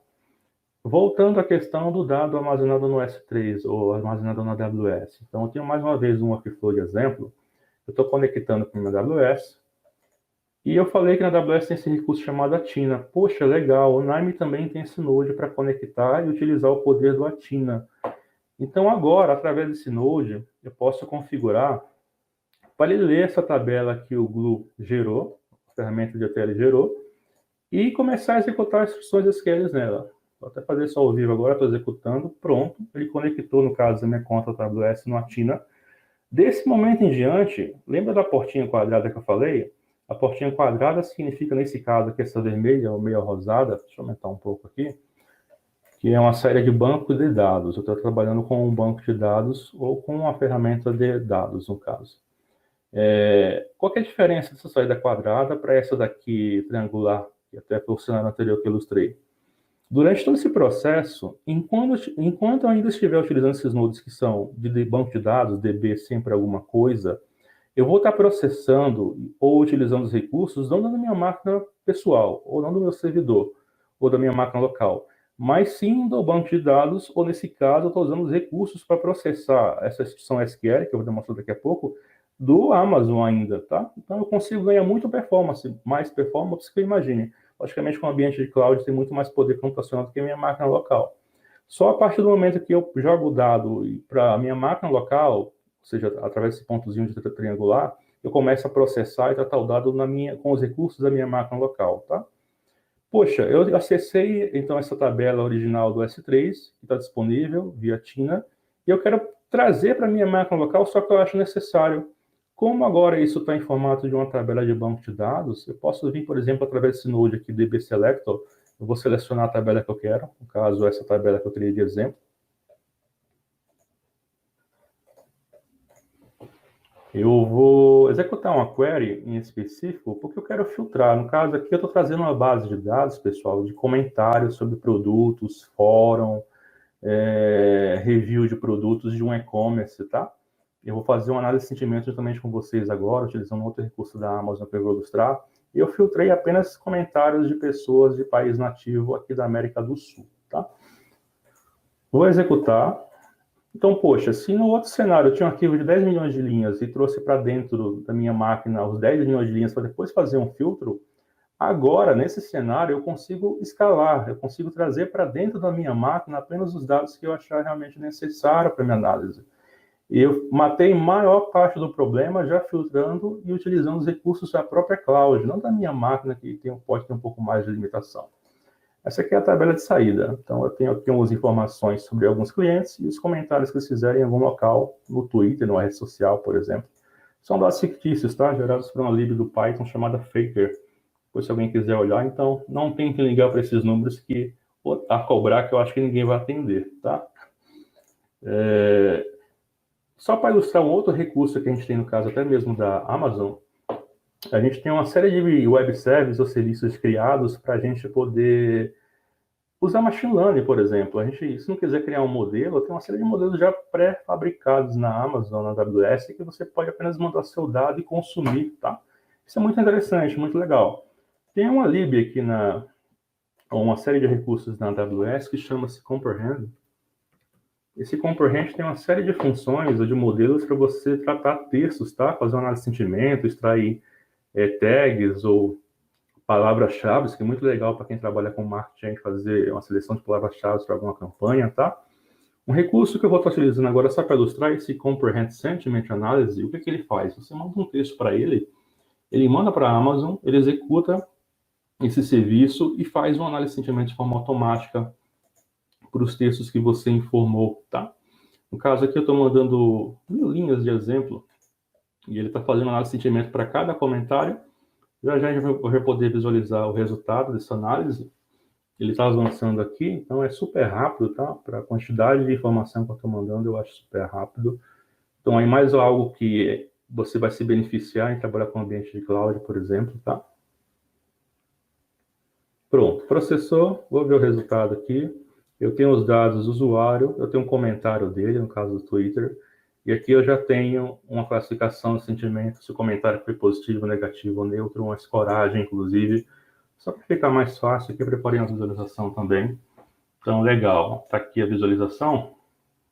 Speaker 3: Voltando à questão do dado armazenado no S3 ou armazenado na AWS. Então, eu tenho mais uma vez um workflow de exemplo. Eu estou conectando com a minha AWS. E eu falei que na AWS tem esse recurso chamado Athena. Poxa, legal, o Nime também tem esse node para conectar e utilizar o poder do Athena. Então, agora, através desse node, eu posso configurar para ele ler essa tabela que o Glue gerou, a ferramenta de ETL gerou, e começar a executar as instruções SQL nela. Vou até fazer isso ao vivo agora, estou executando, pronto. Ele conectou, no caso da minha conta AWS no Athena. Desse momento em diante, lembra da portinha quadrada que eu falei? A portinha quadrada significa, nesse caso aqui, essa vermelha ou meio rosada, deixa eu aumentar um pouco aqui, que é uma série de bancos de dados. Eu estou trabalhando com um banco de dados ou com uma ferramenta de dados, no caso. Qual que é a diferença dessa saída quadrada para essa daqui triangular, que até foi o cenário anterior que eu ilustrei? Durante todo esse processo, enquanto eu ainda estiver utilizando esses nodes que são de banco de dados, DB sempre alguma coisa, eu vou estar processando ou utilizando os recursos não da minha máquina pessoal, ou não do meu servidor, ou da minha máquina local, mas sim do banco de dados, ou nesse caso eu estou usando os recursos para processar essa instrução SQL, que eu vou demonstrar daqui a pouco, do Amazon ainda, tá? Então eu consigo ganhar muito performance, mais performance que eu imagine. Logicamente, com o ambiente de cloud tem muito mais poder computacional do que a minha máquina local. Só a partir do momento que eu jogo o dado para a minha máquina local, ou seja, através desse pontozinho de triangular, eu começo a processar e tratar o dado com os recursos da minha máquina local, tá? Poxa, eu acessei, então, essa tabela original do S3, que está disponível via Athena, e eu quero trazer para a minha máquina local, só que eu acho necessário Como agora isso está em formato de uma tabela de banco de dados, eu posso vir, por exemplo, através desse node aqui, DB Selector, eu vou selecionar a tabela que eu quero, no caso, essa tabela que eu criei de exemplo. Eu vou executar uma query em específico, porque eu quero filtrar. No caso aqui, eu estou trazendo uma base de dados, pessoal, de comentários sobre produtos, fórum, review de produtos de um e-commerce, tá? Eu vou fazer uma análise de sentimento justamente com vocês agora, utilizando outro recurso da Amazon que eu vou ilustrar. E eu filtrei apenas comentários de pessoas de país nativo aqui da América do Sul, tá? Vou executar. Então, poxa, se no outro cenário eu tinha um arquivo de 10 milhões de linhas e trouxe para dentro da minha máquina os 10 milhões de linhas para depois fazer um filtro, agora, nesse cenário, eu consigo escalar, eu consigo trazer para dentro da minha máquina apenas os dados que eu achar realmente necessário para minha análise. E eu matei maior parte do problema já filtrando e utilizando os recursos da própria cloud, não da minha máquina, que pode ter um pouco mais de limitação. Essa aqui é a tabela de saída. Então, eu tenho aqui algumas informações sobre alguns clientes e os comentários que eles fizerem em algum local, no Twitter, numa rede social, por exemplo. São dados fictícios, tá? Gerados por uma lib do Python chamada Faker. Depois, se alguém quiser olhar, então, não tem que ligar para esses números que a cobrar, que eu acho que ninguém vai atender, tá? Só para ilustrar um outro recurso que a gente tem, no caso, até mesmo da Amazon, a gente tem uma série de web services ou serviços criados para a gente poder usar machine learning, por exemplo. A gente, se não quiser criar um modelo, tem uma série de modelos já pré-fabricados na Amazon, na AWS, que você pode apenas mandar seu dado e consumir, tá? Isso é muito interessante, muito legal. Tem uma lib aqui uma série de recursos na AWS que chama-se Comprehend. Esse Comprehend tem uma série de funções ou de modelos para você tratar textos, tá? Fazer uma análise de sentimento, extrair tags ou palavras-chave, que é muito legal para quem trabalha com marketing, fazer uma seleção de palavras-chave para alguma campanha, tá? Um recurso que eu vou estar utilizando agora só para ilustrar esse Comprehend Sentiment Analysis, o que ele faz? Você manda um texto para ele manda para a Amazon, ele executa esse serviço e faz uma análise de sentimento de forma automática para os textos que você informou, tá? No caso aqui eu estou mandando 1000 linhas de exemplo e ele está fazendo análise de sentimento para cada comentário. Já a gente vai poder visualizar o resultado dessa análise. Ele está avançando aqui, então é super rápido, tá? Para a quantidade de informação que eu estou mandando, eu acho super rápido. Então, aí mais algo que você vai se beneficiar em trabalhar com ambiente de cloud, por exemplo, tá? Pronto, processou, vou ver o resultado aqui. Eu tenho os dados do usuário, eu tenho um comentário dele, no caso do Twitter, e aqui eu já tenho uma classificação de sentimento, se o comentário foi positivo, negativo ou neutro, uma escoragem, inclusive. Só para ficar mais fácil, aqui eu preparei uma visualização também. Então, legal, está aqui a visualização.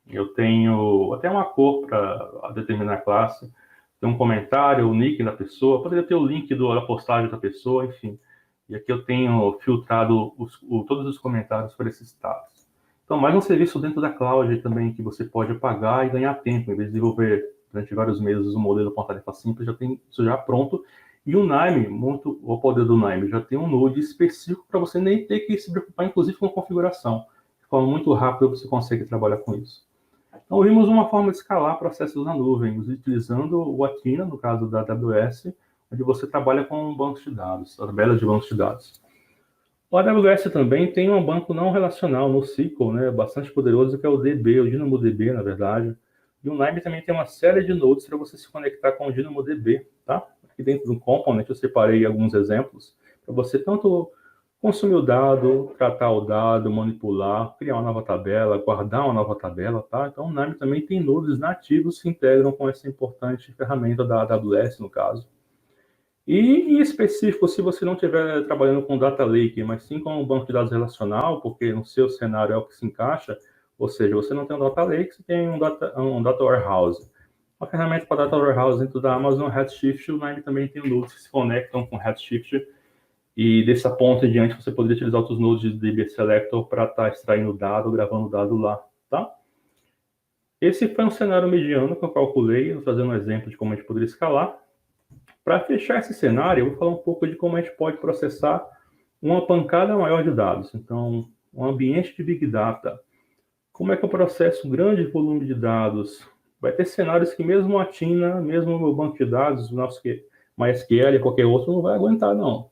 Speaker 3: Eu tenho até uma cor para determinar a classe. Tem um comentário, o nick da pessoa, poderia ter o link da postagem da pessoa, enfim. E aqui eu tenho filtrado todos os comentários para esses estados. Então, mais um serviço dentro da cloud também que você pode pagar e ganhar tempo. Em vez de desenvolver durante vários meses um modelo com uma tarefa simples, já tem isso já pronto. E o Nime, o poder do Nime, já tem um node específico para você nem ter que se preocupar, inclusive, com a configuração. De forma muito rápida, você consegue trabalhar com isso. Então, vimos uma forma de escalar processos na nuvem, utilizando o Athena, no caso da AWS, onde você trabalha com bancos de dados, tabelas de bancos de dados. O AWS também tem um banco não relacional, no SQL, né, bastante poderoso, que é o DB, o DynamoDB, na verdade. E o Nime também tem uma série de nodes para você se conectar com o DynamoDB, tá? Aqui dentro do Component eu separei alguns exemplos para você tanto consumir o dado, tratar o dado, manipular, criar uma nova tabela, guardar uma nova tabela, tá? Então o Nime também tem nodes nativos que integram com essa importante ferramenta da AWS, no caso. E, em específico, se você não estiver trabalhando com Data Lake, mas sim com um banco de dados relacional, porque no seu cenário é o que se encaixa, ou seja, você não tem um Data Lake, você tem um Data Warehouse. Uma ferramenta para Data Warehouse dentro da Amazon Redshift, o Nime também tem nodes que se conectam com Redshift, e dessa ponta em diante você poderia utilizar outros nodes de DB Selector para estar extraindo dado, gravando dado lá, tá? Esse foi um cenário mediano que eu calculei, fazendo um exemplo de como a gente poderia escalar. Para fechar esse cenário, eu vou falar um pouco de como a gente pode processar uma pancada maior de dados. Então, um ambiente de Big Data. Como é que eu processo um grande volume de dados Vai ter cenários que mesmo a Tina, mesmo o meu banco de dados, o nosso MySQL, qualquer outro, não vai aguentar, não.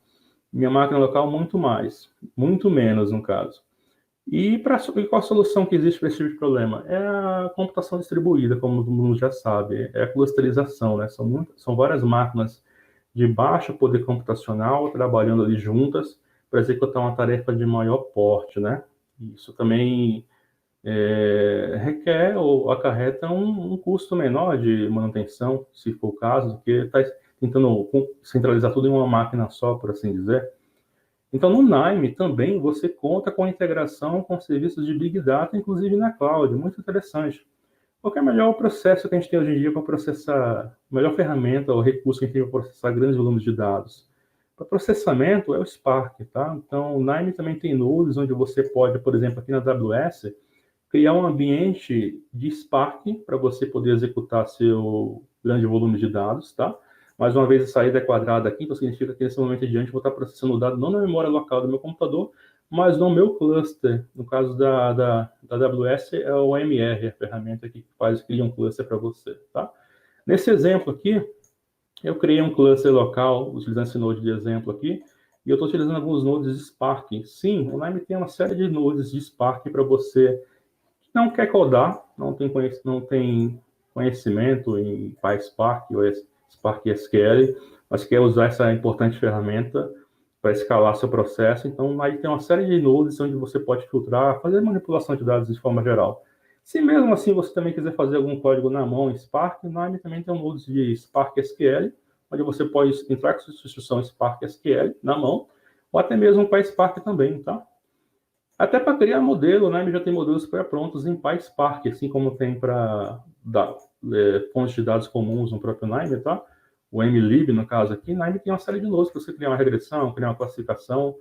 Speaker 3: Minha máquina local, muito mais. Muito menos, no caso. E qual a solução que existe para esse tipo de problema? É a computação distribuída, como todo mundo já sabe. É a clusterização, né? São várias máquinas de baixo poder computacional trabalhando ali juntas para executar uma tarefa de maior porte, né? Isso também requer ou acarreta um custo menor de manutenção, se for o caso, do que está tentando centralizar tudo em uma máquina só, por assim dizer. Então, no Nime também você conta com a integração com serviços de Big Data, inclusive na cloud, muito interessante. Qual que é o melhor processo que a gente tem hoje em dia para processar, a melhor ferramenta ou recurso que a gente tem para processar grandes volumes de dados? Para processamento é o Spark, tá? Então, o Nime também tem nodes onde você pode, por exemplo, aqui na AWS, criar um ambiente de Spark para você poder executar seu grande volume de dados, tá? Mais uma vez, a saída é quadrada aqui, então significa que nesse momento em diante eu vou estar processando o dado não na memória local do meu computador, mas no meu cluster. No caso da AWS, é o OMR, a ferramenta que cria um cluster para você, tá? Nesse exemplo aqui, eu criei um cluster local, utilizando esse node de exemplo aqui, e eu estou utilizando alguns nodes de Spark. Sim, o Nime tem uma série de nodes de Spark para você que não quer codar, não tem conhecimento em PySpark ou Spark SQL, mas quer usar essa importante ferramenta para escalar seu processo. Então, aí tem uma série de nodes onde você pode filtrar, fazer manipulação de dados de forma geral. Se mesmo assim você também quiser fazer algum código na mão em Spark, o Nime também tem um node de Spark SQL, onde você pode entrar com a substituição Spark SQL na mão, ou até mesmo PySpark também, tá? Até para criar modelo, né? Já tem modelos pré-prontos em PySpark, assim como tem para fontes de dados comuns no próprio Nime, tá? O mlib, no caso aqui, Nime tem uma série de nodes para você criar uma regressão, criar uma classificação,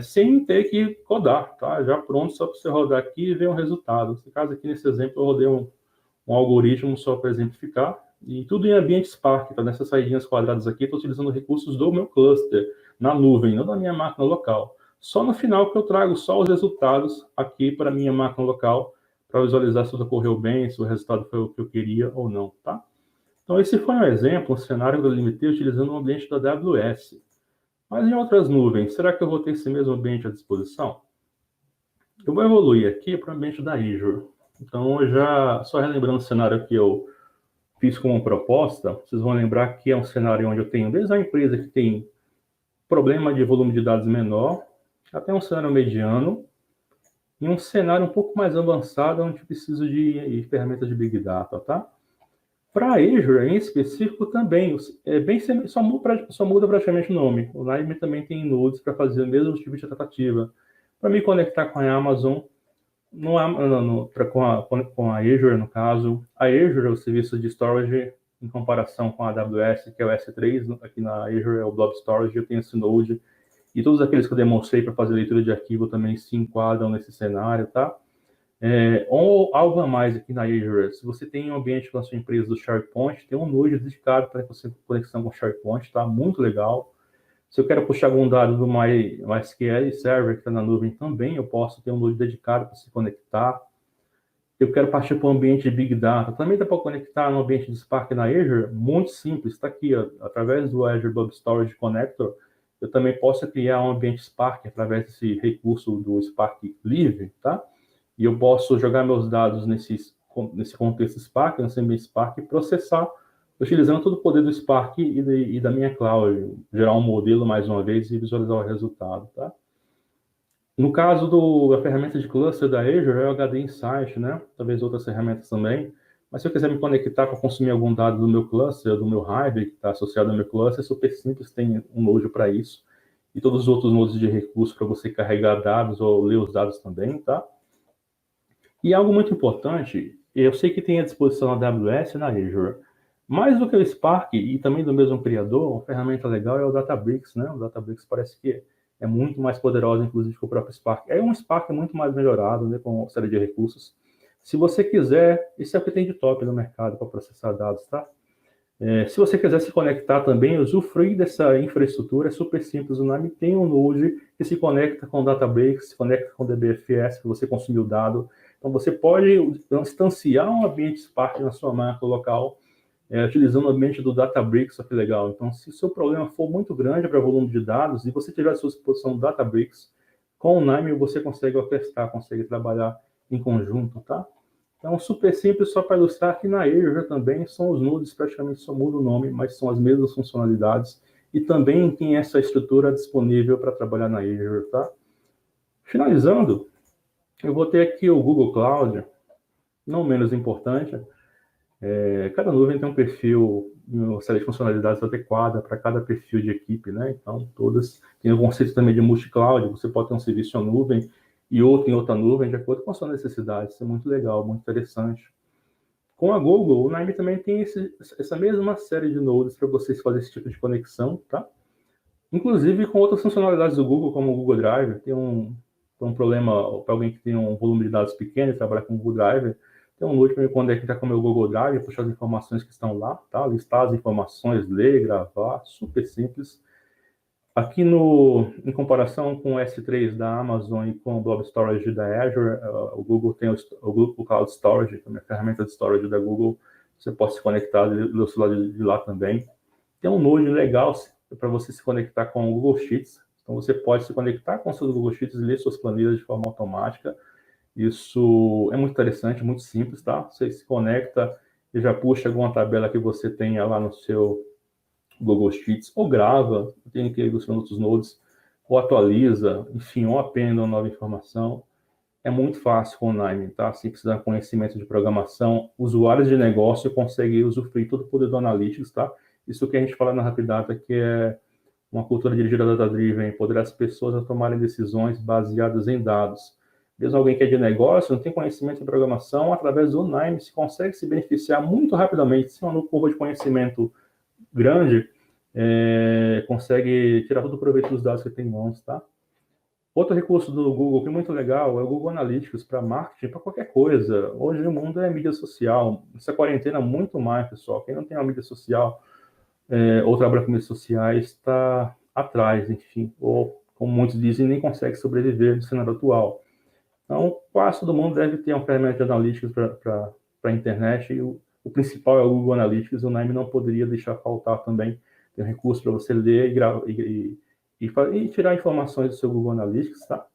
Speaker 3: sem ter que codar, tá? Já pronto, só para você rodar aqui e ver um resultado. Nesse caso aqui, nesse exemplo, eu rodei um algoritmo só para exemplificar, e tudo em ambiente Spark, tá? Nessas saídinhas quadradas aqui, estou utilizando recursos do meu cluster, na nuvem, não da minha máquina local. Só no final que eu trago só os resultados aqui para a minha máquina local, para visualizar se tudo ocorreu bem, se o resultado foi o que eu queria ou não, tá? Então, esse foi um exemplo, um cenário que eu limitei utilizando o ambiente da AWS. Mas em outras nuvens, será que eu vou ter esse mesmo ambiente à disposição? Eu vou evoluir aqui para o ambiente da Azure. Então, só relembrando o cenário que eu fiz como proposta, vocês vão lembrar que é um cenário onde eu tenho desde a empresa que tem problema de volume de dados menor, até um cenário mediano, e um cenário um pouco mais avançado, onde eu preciso de ferramentas de Big Data, tá? Para a Azure, em específico, também, só muda praticamente o nome. O Nime também tem nodes para fazer o mesmo tipo de tratativa. Para me conectar com a Amazon, com a Azure, no caso. A Azure é o serviço de storage em comparação com a AWS, que é o S3. Aqui na Azure é o Blob Storage, eu tenho esse node. E todos aqueles que eu demonstrei para fazer leitura de arquivo também se enquadram nesse cenário, tá? Ou algo a mais aqui na Azure, se você tem um ambiente com a sua empresa do SharePoint, tem um node dedicado para conexão com o SharePoint, tá? Muito legal. Se eu quero puxar algum dado do MySQL Server que está na nuvem também, eu posso ter um node dedicado para se conectar. Eu quero partir para um ambiente de Big Data, também dá para conectar no ambiente de Spark na Azure, muito simples, está aqui, ó, através do Azure Blob Storage Connector, eu também posso criar um ambiente Spark através desse recurso do Spark Live, tá? E eu posso jogar meus dados nesse contexto Spark, nesse ambiente Spark, e processar, utilizando todo o poder do Spark e da minha cloud, gerar um modelo mais uma vez e visualizar o resultado, tá? No caso da ferramenta de cluster da Azure, é o HD Insight, né? Talvez outras ferramentas também. Mas se eu quiser me conectar para consumir algum dado do meu cluster, do meu Hive, que está associado ao meu cluster, é super simples, tem um node para isso. E todos os outros nodes de recurso para você carregar dados ou ler os dados também, tá? E algo muito importante, eu sei que tem à disposição na AWS e na Azure. Mais do que o Spark e também do mesmo criador, uma ferramenta legal é o Databricks, né? O Databricks parece que é muito mais poderosa, inclusive, que o próprio Spark. É um Spark muito mais melhorado, né, com uma série de recursos. Se você quiser, isso é o que tem de top no mercado para processar dados, tá? Se você quiser se conectar também, usufruir dessa infraestrutura, é super simples. O Nime tem um node que se conecta com o Databricks, se conecta com o DBFS, para você consumir o dado, Então, você pode instanciar um ambiente Spark na sua máquina local, utilizando o ambiente do Databricks, olha que legal. Então, se o seu problema for muito grande para o volume de dados e você tiver à sua disposição o Databricks, com o Nime você consegue orquestrar, consegue trabalhar em conjunto, tá? Então, super simples, só para ilustrar que na Azure também são os nodes, praticamente só muda o nome, mas são as mesmas funcionalidades e também tem essa estrutura disponível para trabalhar na Azure, tá? Finalizando, eu vou ter aqui o Google Cloud, não menos importante. Cada nuvem tem um perfil, uma série de funcionalidades adequada para cada perfil de equipe, né? Então, todas tem o conceito também de multi-cloud, você pode ter um serviço em nuvem e outro em outra nuvem, de acordo com a sua necessidade. Isso é muito legal, muito interessante. Com a Google, o Nime também tem essa mesma série de nodes para vocês fazerem esse tipo de conexão, tá? Inclusive com outras funcionalidades do Google, como o Google Drive. Tem um problema para alguém que tem um volume de dados pequeno e trabalha com o Google Drive. Tem um node para me conectar com o meu Google Drive, puxar as informações que estão lá, tá? Listar as informações, ler, gravar, super simples. Aqui em comparação com o S3 da Amazon e com o Blob Storage da Azure, o Google tem o Google Cloud Storage, que é a ferramenta de storage da Google. Você pode se conectar do seu lado de lá também. Tem um node legal para você se conectar com o Google Sheets. Então, você pode se conectar com o seu Google Sheets e ler suas planilhas de forma automática. Isso é muito interessante, muito simples, tá? Você se conecta e já puxa alguma tabela que você tenha lá no seu Google Sheets, ou grava, tem que ir buscando outros nodes, ou atualiza, enfim, ou appenda uma nova informação. É muito fácil com o Nime, tá? Se precisar de conhecimento de programação, usuários de negócio conseguem usufruir todo o poder do Analytics, tá? Isso que a gente fala na Rapidata, que é uma cultura dirigida data-driven, empoderar as pessoas a tomarem decisões baseadas em dados. Mesmo alguém que é de negócio, não tem conhecimento de programação, através do Nime se consegue se beneficiar muito rapidamente, se uma curva de conhecimento grande, consegue tirar todo o proveito dos dados que tem em mãos, tá? Outro recurso do Google que é muito legal é o Google Analytics para marketing, para qualquer coisa. Hoje o mundo é mídia social. Essa quarentena muito mais, pessoal. Quem não tem uma mídia social ou trabalha com mídias sociais está atrás, enfim. Ou, como muitos dizem, nem consegue sobreviver no cenário atual. Então, quase todo mundo deve ter uma ferramenta de Analytics para a internet. E o principal é o Google Analytics. O Nime não poderia deixar faltar também. Tem um recurso para você ler e tirar informações do seu Google Analytics, tá?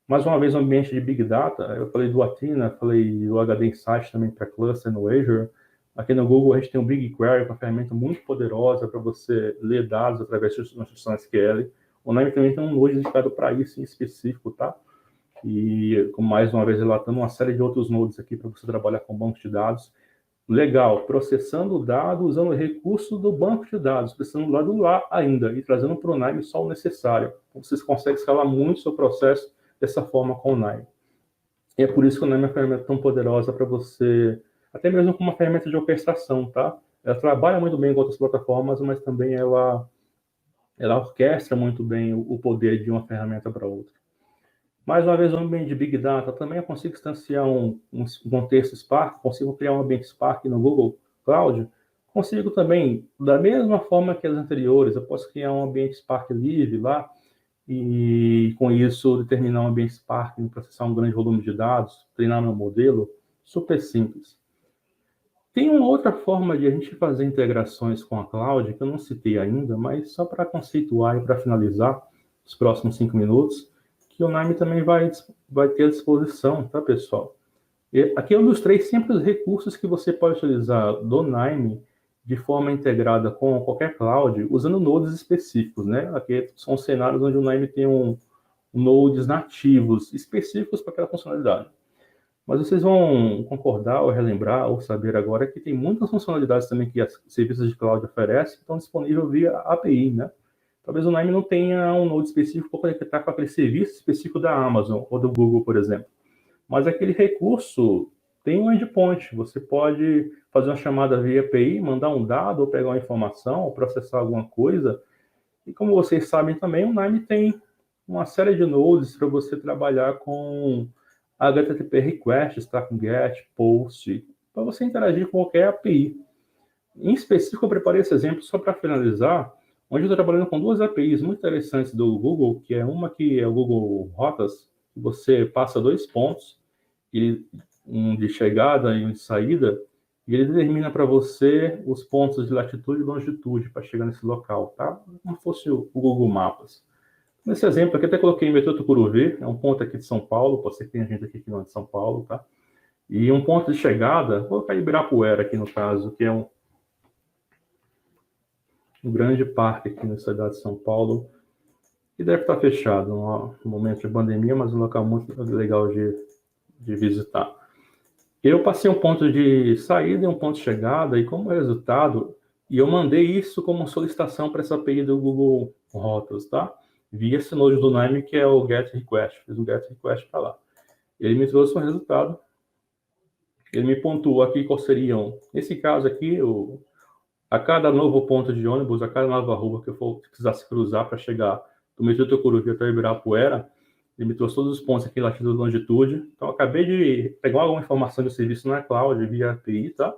Speaker 3: Mais uma vez, o ambiente de Big Data, eu falei do Athena, falei do HD Insight também para cluster no Azure. Aqui no Google a gente tem o BigQuery, uma ferramenta muito poderosa para você ler dados através de instrução SQL. O Nime também tem um node dedicado para isso em específico, tá? E, como mais uma vez relatando, uma série de outros nodes aqui para você trabalhar com bancos de dados. Legal, processando o dado, usando o recurso do banco de dados, precisando do lado lá ainda, e trazendo para o Nime só o necessário. Então, vocês conseguem escalar muito o seu processo dessa forma com o Nime. E é por isso que o Nime é uma ferramenta tão poderosa para você, até mesmo como uma ferramenta de orquestração, tá? Ela trabalha muito bem com outras plataformas, mas também ela orquestra muito bem o poder de uma ferramenta para outra. Mais uma vez, o ambiente de Big Data, também eu consigo instanciar um contexto Spark, consigo criar um ambiente Spark no Google Cloud, consigo também, da mesma forma que as anteriores, eu posso criar um ambiente Spark livre lá, e com isso determinar um ambiente Spark, processar um grande volume de dados, treinar meu modelo, super simples. Tem uma outra forma de a gente fazer integrações com a Cloud, que eu não citei ainda, mas só para conceituar e para finalizar os próximos 5 minutos, que o Nime também vai ter à disposição, tá, pessoal? E aqui eu ilustrei sempre os recursos que você pode utilizar do Nime de forma integrada com qualquer cloud, usando nodes específicos, né? Aqui são cenários onde o Nime tem nodes nativos específicos para aquela funcionalidade. Mas vocês vão concordar ou relembrar ou saber agora que tem muitas funcionalidades também que os serviços de cloud oferecem que estão disponíveis via API, né? Talvez o Nime não tenha um node específico para conectar com aquele serviço específico da Amazon ou do Google, por exemplo. Mas aquele recurso tem um endpoint. Você pode fazer uma chamada via API, mandar um dado ou pegar uma informação ou processar alguma coisa. E como vocês sabem também, o Nime tem uma série de nodes para você trabalhar com HTTP requests, tá? Com GET, POST, para você interagir com qualquer API. Em específico, eu preparei esse exemplo só para finalizar, onde eu estou trabalhando com duas APIs muito interessantes do Google, que é uma que é o Google Rotas, que você passa 2 pontos um de chegada e um de saída, e ele determina para você os pontos de latitude e longitude para chegar nesse local, tá? Como fosse o Google Maps. Nesse exemplo aqui, até coloquei metrô Tucuruvi, é um ponto aqui de São Paulo, pode ser que tenha gente aqui que não é de São Paulo, tá? E um ponto de chegada, vou colocar Ibirapuera aqui no caso, que é um grande parque aqui na cidade de São Paulo, que deve estar fechado no momento de pandemia, mas um local muito legal de visitar. Eu passei um ponto de saída e um ponto de chegada, e como resultado, e eu mandei isso como solicitação para essa API do Google Rotas, tá? Via esse node do Nime, que é o GET Request. Fiz um GET Request para lá. Ele me trouxe um resultado. Ele me pontuou aqui qual seriam, nesse caso aqui, a cada novo ponto de ônibus, a cada nova rua que eu precisasse cruzar para chegar do metrô Tucuruvi até Ibirapuera, ele me trouxe todos os pontos aqui, latitude e longitude. Então, eu acabei de pegar alguma informação do serviço na cloud, via API, tá?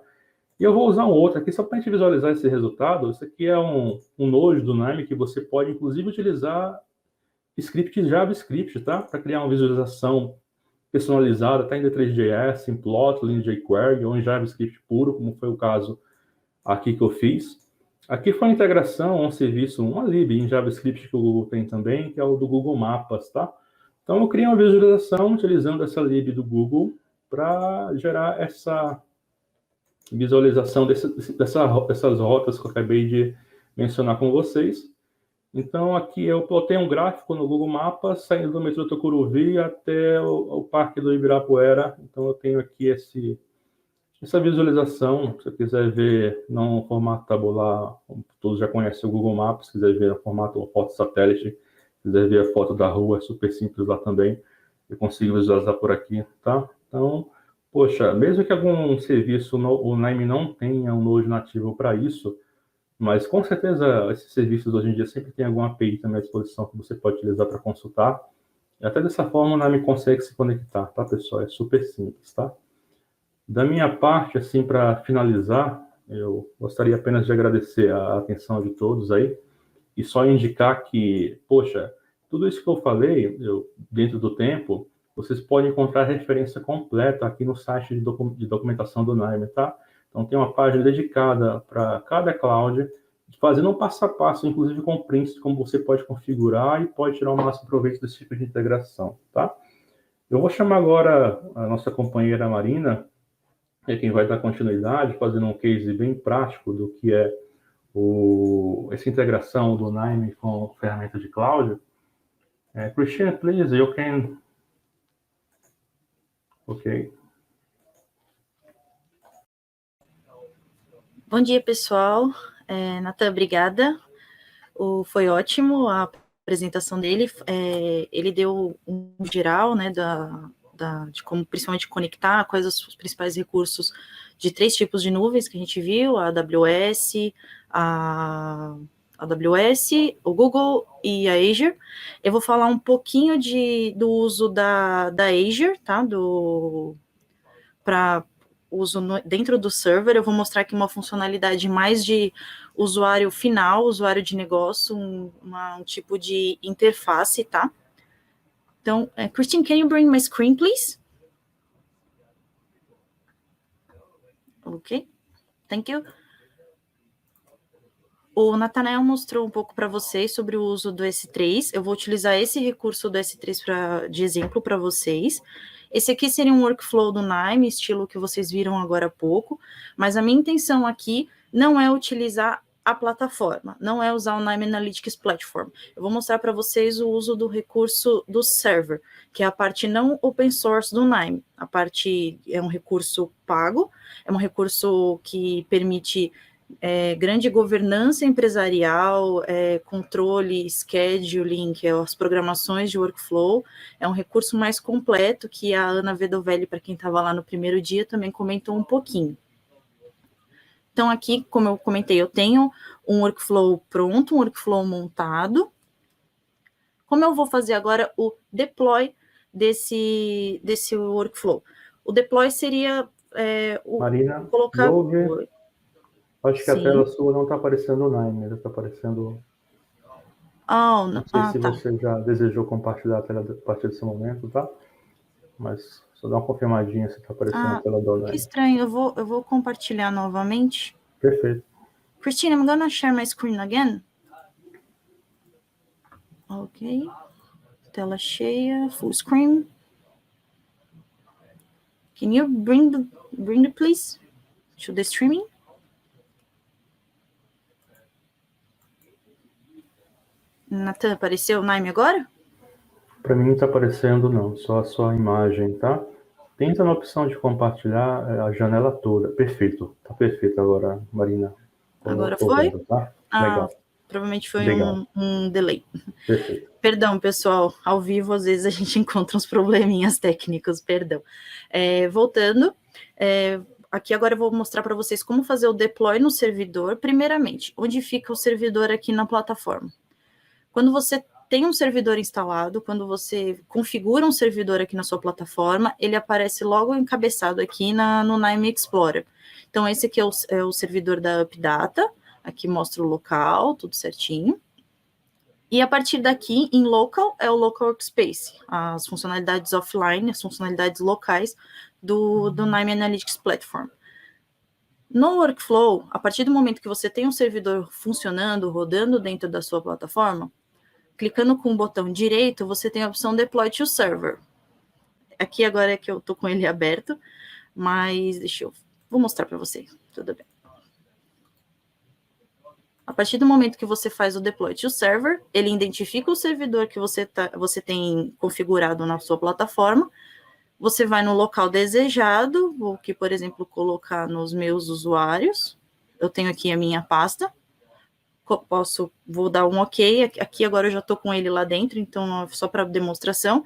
Speaker 3: E eu vou usar um outro aqui, só para a gente visualizar esse resultado. Isso aqui é um node do Nime que você pode, inclusive, utilizar script JavaScript, tá? Para criar uma visualização personalizada, tá? Em D3.js, em Plotly, em jQuery, ou em JavaScript puro, como foi o caso aqui que eu fiz. Aqui foi a integração a um serviço, uma lib em JavaScript que o Google tem também, que é o do Google Maps, tá? Então, eu criei uma visualização utilizando essa lib do Google para gerar essa visualização dessas rotas que eu acabei de mencionar com vocês. Então, aqui eu plotei um gráfico no Google Maps, saindo do metrô Tucuruvi até o Parque do Ibirapuera. Então, eu tenho aqui essa visualização. Se você quiser ver no formato tabular, todos já conhecem o Google Maps, se quiser ver no formato foto satélite, se quiser ver a foto da rua, é super simples lá também. Eu consigo visualizar por aqui, tá? Então, poxa, mesmo que algum serviço, o Nime não tenha um node nativo para isso, mas com certeza esses serviços hoje em dia sempre tem alguma API também à disposição que você pode utilizar para consultar. E até dessa forma o Nime consegue se conectar, tá, pessoal? É super simples, tá? Da minha parte, assim, para finalizar, eu gostaria apenas de agradecer a atenção de todos aí e só indicar que, poxa, tudo isso que eu falei, dentro do tempo, vocês podem encontrar a referência completa aqui no site de documentação do Nime, tá? Então, tem uma página dedicada para cada cloud, fazendo um passo a passo, inclusive com prints, como você pode configurar e pode tirar o máximo proveito desse tipo de integração, tá? Eu vou chamar agora a nossa companheira Marina, quem vai dar continuidade, fazendo um case bem prático do que é essa integração do Nime com ferramenta de cloud. Christian, please, you can... Ok.
Speaker 4: Bom dia, pessoal. Natan, obrigada. Foi ótimo a apresentação dele. Ele deu um geral, né, de como principalmente conectar, quais os principais recursos de 3 tipos de nuvens que a gente viu, a AWS, o Google e a Azure. Eu vou falar um pouquinho do uso da Azure, tá? Para uso dentro do server. Eu vou mostrar aqui uma funcionalidade mais de usuário final, usuário de negócio, um tipo de interface, tá? Então, Christine, can you bring my screen, please? Ok, thank you. O Nathanael mostrou um pouco para vocês sobre o uso do S3. Eu vou utilizar esse recurso do S3 de exemplo para vocês. Esse aqui seria um workflow do Nime, estilo que vocês viram agora há pouco, mas a minha intenção aqui não é utilizar a plataforma, não é usar o Nime Analytics Platform. Eu vou mostrar para vocês o uso do recurso do server, que é a parte não open source do Nime. A parte é um recurso pago, é um recurso que permite grande governança empresarial, controle, scheduling, que é as programações de workflow. É um recurso mais completo que a Ana Vedovelli, para quem estava lá no primeiro dia, também comentou um pouquinho. Então, aqui, como eu comentei, eu tenho um workflow pronto, um workflow montado. Como eu vou fazer agora o deploy desse workflow? O deploy seria
Speaker 3: Marina,
Speaker 4: colocar...
Speaker 3: Acho que a tela sua não está aparecendo o Nime, ela está aparecendo... Não sei se você já desejou compartilhar a tela a partir desse momento, tá? Mas Só dá uma confirmadinha se está aparecendo na tela do
Speaker 4: Que
Speaker 3: online.
Speaker 4: estranho, eu vou compartilhar novamente.
Speaker 3: Perfeito.
Speaker 4: Christine, I'm gonna share my screen again. Ok. Tela cheia, full screen. Can you bring the please to the streaming? Natan, apareceu o Naime agora?
Speaker 3: Para mim não está aparecendo, não, só a sua imagem, tá? Tenta na opção de compartilhar a janela toda. Perfeito, tá perfeito agora, Marina.
Speaker 4: Agora foi?
Speaker 3: Vendo, tá? Legal.
Speaker 4: Provavelmente foi um delay.
Speaker 3: Perfeito.
Speaker 4: Perdão, pessoal, ao vivo às vezes a gente encontra uns probleminhas técnicos, perdão. Voltando, aqui agora eu vou mostrar para vocês como fazer o deploy no servidor. Primeiramente, onde fica o servidor aqui na plataforma? Quando você tem um servidor instalado, quando você configura um servidor aqui na sua plataforma, ele aparece logo encabeçado aqui no Nime Explorer. Então, esse aqui é o servidor da UpData, aqui mostra o local, tudo certinho. E a partir daqui, em local, é o local workspace, as funcionalidades offline, as funcionalidades locais do Nime Analytics Platform. No workflow, a partir do momento que você tem um servidor funcionando, rodando dentro da sua plataforma, clicando com o botão direito, você tem a opção Deploy to Server. Aqui agora é que eu estou com ele aberto, mas vou mostrar para vocês, tudo bem. A partir do momento que você faz o Deploy to Server, ele identifica o servidor que você tem configurado na sua plataforma, você vai no local desejado, vou aqui, por exemplo, colocar nos meus usuários, eu tenho aqui a minha pasta, vou dar um OK, aqui agora eu já estou com ele lá dentro, então só para demonstração,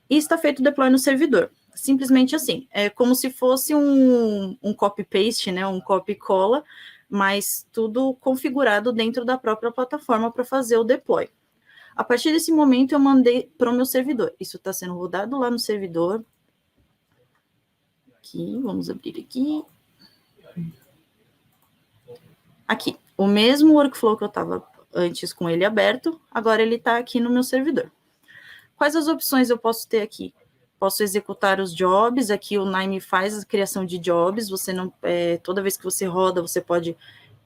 Speaker 4: e está feito o deploy no servidor, simplesmente assim, é como se fosse um copy-paste, né, um copy-cola, mas tudo configurado dentro da própria plataforma para fazer o deploy. A partir desse momento eu mandei para o meu servidor, isso está sendo rodado lá no servidor, aqui, vamos abrir aqui, aqui, o mesmo workflow que eu estava antes com ele aberto, agora ele está aqui no meu servidor. Quais as opções eu posso ter aqui? Posso executar os jobs, aqui o Nime faz a criação de jobs, você não, toda vez que você roda, você pode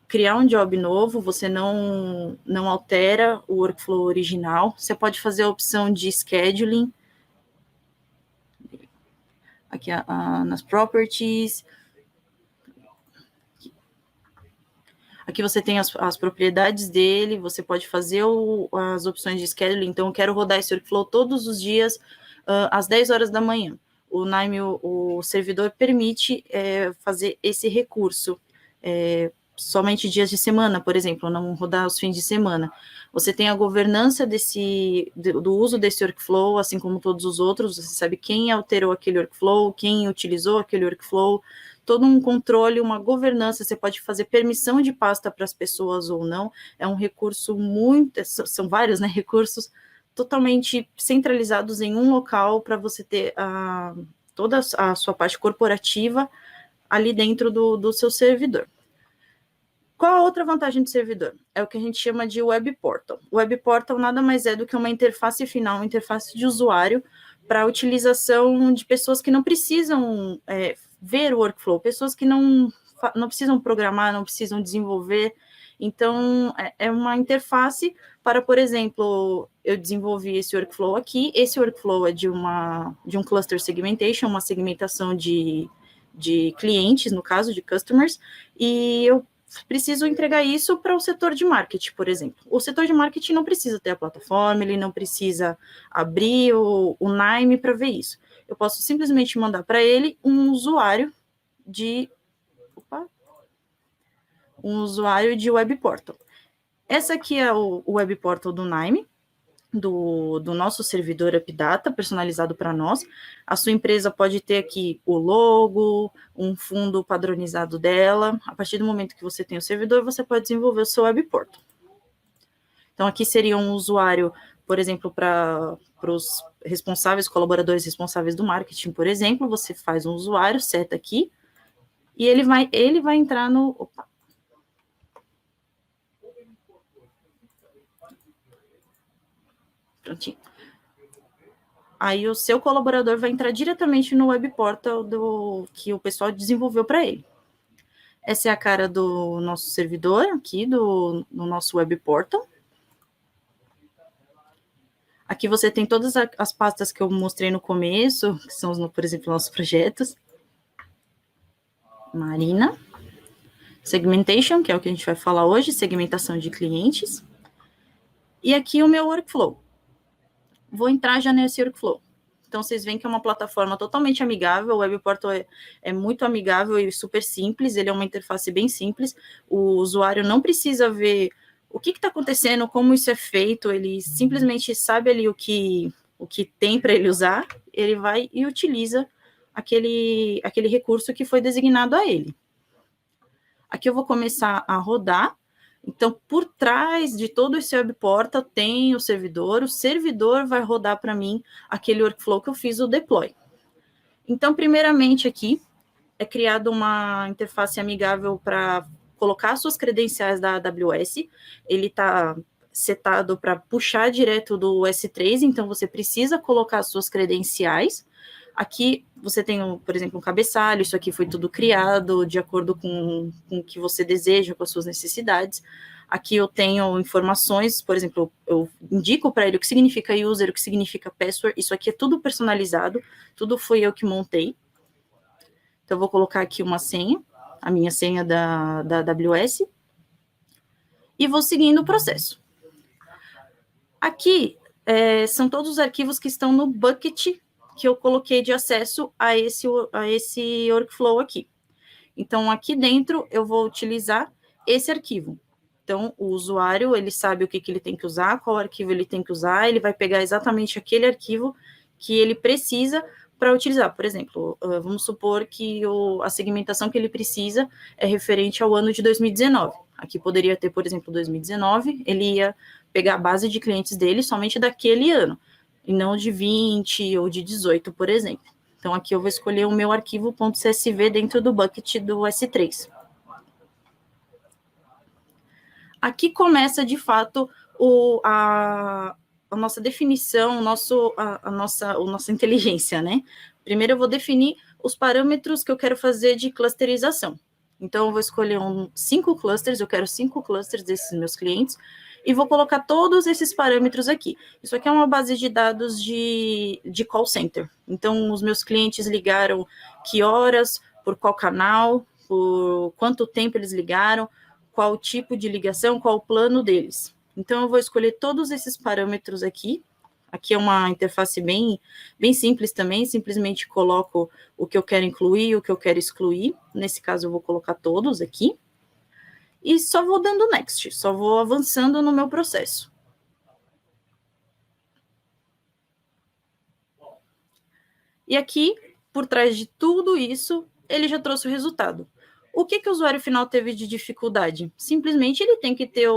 Speaker 4: criar um job novo, você não altera o workflow original, você pode fazer a opção de scheduling, aqui nas properties, aqui você tem as propriedades dele, você pode fazer as opções de scheduling, então eu quero rodar esse workflow todos os dias, às 10 horas da manhã. O Nime, o servidor, permite fazer esse recurso, somente dias de semana, por exemplo, não rodar os fins de semana. Você tem a governança do uso desse workflow, assim como todos os outros, você sabe quem alterou aquele workflow, quem utilizou aquele workflow, todo um controle, uma governança, você pode fazer permissão de pasta para as pessoas ou não, é um recurso são vários, né, recursos totalmente centralizados em um local para você ter toda a sua parte corporativa ali dentro do seu servidor. Qual a outra vantagem do servidor? É o que a gente chama de Web Portal. O Web Portal nada mais é do que uma interface final, uma interface de usuário para a utilização de pessoas que não precisam ver o workflow, pessoas que não precisam programar, não precisam desenvolver. Então, é uma interface para, por exemplo, eu desenvolvi esse workflow aqui, esse workflow é de um cluster segmentation, uma segmentação de clientes, no caso, de customers, e eu preciso entregar isso para o setor de marketing, por exemplo. O setor de marketing não precisa ter a plataforma, ele não precisa abrir o Nime para ver isso. Eu posso simplesmente mandar para ele um usuário de Web Portal. Essa aqui é o Web Portal do Nime, do nosso servidor UpData, personalizado para nós. A sua empresa pode ter aqui o logo, um fundo padronizado dela. A partir do momento que você tem o servidor, você pode desenvolver o seu Web Portal. Então, aqui seria um usuário, por exemplo, para os responsáveis, colaboradores responsáveis do marketing, por exemplo, você faz um usuário, seta aqui, e ele vai entrar no... Opa. Prontinho. aí o seu colaborador vai entrar diretamente no web portal que o pessoal desenvolveu para ele. Essa é a cara do nosso servidor aqui, do nosso web portal. Aqui você tem todas as pastas que eu mostrei no começo, que são, por exemplo, nossos projetos. Marina. Segmentation, que é o que a gente vai falar hoje, segmentação de clientes. E aqui o meu workflow. Vou entrar já nesse workflow. Então, vocês veem que é uma plataforma totalmente amigável, o Web Portal é muito amigável e super simples, ele é uma interface bem simples, o usuário não precisa ver o que está acontecendo, como isso é feito, ele simplesmente sabe ali o que tem para ele usar, ele vai e utiliza aquele recurso que foi designado a ele. Aqui eu vou começar a rodar. Então, por trás de todo esse web portal tem o servidor vai rodar para mim aquele workflow que eu fiz, o deploy. Então, primeiramente aqui, é criada uma interface amigável para colocar suas credenciais da AWS, ele está setado para puxar direto do S3, então você precisa colocar suas credenciais. Aqui você tem, por exemplo, um cabeçalho, isso aqui foi tudo criado de acordo com o que você deseja, com as suas necessidades. Aqui eu tenho informações, por exemplo, eu indico para ele o que significa user, o que significa password, isso aqui é tudo personalizado, tudo foi eu que montei. Então eu vou colocar aqui uma senha, a minha senha da AWS, e vou seguindo o processo. Aqui são todos os arquivos que estão no bucket que eu coloquei de acesso a esse workflow aqui. Então, aqui dentro, eu vou utilizar esse arquivo. Então, o usuário, ele sabe o que ele tem que usar, qual arquivo ele tem que usar, ele vai pegar exatamente aquele arquivo que ele precisa para utilizar. Por exemplo, vamos supor que a segmentação que ele precisa é referente ao ano de 2019. Aqui poderia ter, por exemplo, 2019, ele ia pegar a base de clientes dele somente daquele ano, e não de 20 ou de 18, por exemplo. Então, aqui eu vou escolher o meu arquivo .csv dentro do bucket do S3. Aqui começa, de fato, a nossa definição, a nossa inteligência, né? Primeiro eu vou definir os parâmetros que eu quero fazer de clusterização. Então, eu vou escolher 5 clusters, eu quero 5 clusters desses meus clientes, e vou colocar todos esses parâmetros aqui. Isso aqui é uma base de dados de call center. Então, os meus clientes ligaram que horas, por qual canal, por quanto tempo eles ligaram, qual tipo de ligação, qual o plano deles. Então, eu vou escolher todos esses parâmetros aqui. Aqui é uma interface bem simples também, simplesmente coloco o que eu quero incluir e o que eu quero excluir. Nesse caso, eu vou colocar todos aqui. E só vou dando next, só vou avançando no meu processo. E aqui, por trás de tudo isso, ele já trouxe o resultado. O que o usuário final teve de dificuldade? Simplesmente ele tem que ter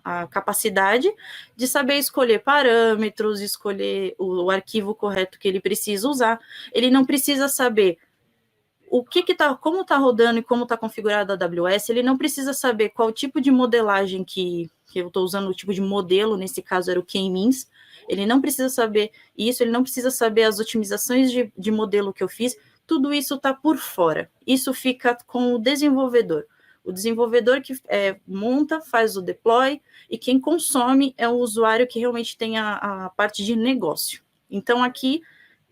Speaker 4: a capacidade de saber escolher parâmetros, escolher o arquivo correto que ele precisa usar. Ele não precisa saber como está rodando e como está configurado a AWS, ele não precisa saber qual tipo de modelagem que eu estou usando, o tipo de modelo, nesse caso era o K-means, ele não precisa saber isso, ele não precisa saber as otimizações de modelo que eu fiz, tudo isso está por fora, isso fica com o desenvolvedor que monta, faz o deploy, e quem consome é o usuário que realmente tem a parte de negócio. Então, aqui,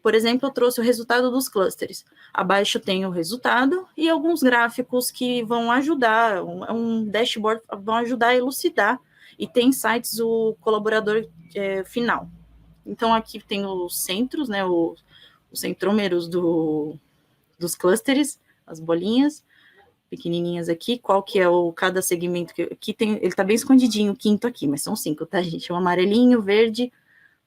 Speaker 4: por exemplo, eu trouxe o resultado dos clusters. Abaixo tem o resultado e alguns gráficos que vão ajudar, um dashboard, vão ajudar a elucidar, e tem insights o colaborador final. Então, aqui tem os centros, né, os centrômeros dos clusters, as bolinhas pequenininhas aqui, qual que é cada segmento, que tem, ele está bem escondidinho, o quinto aqui, mas são 5, tá, gente? O amarelinho, o verde,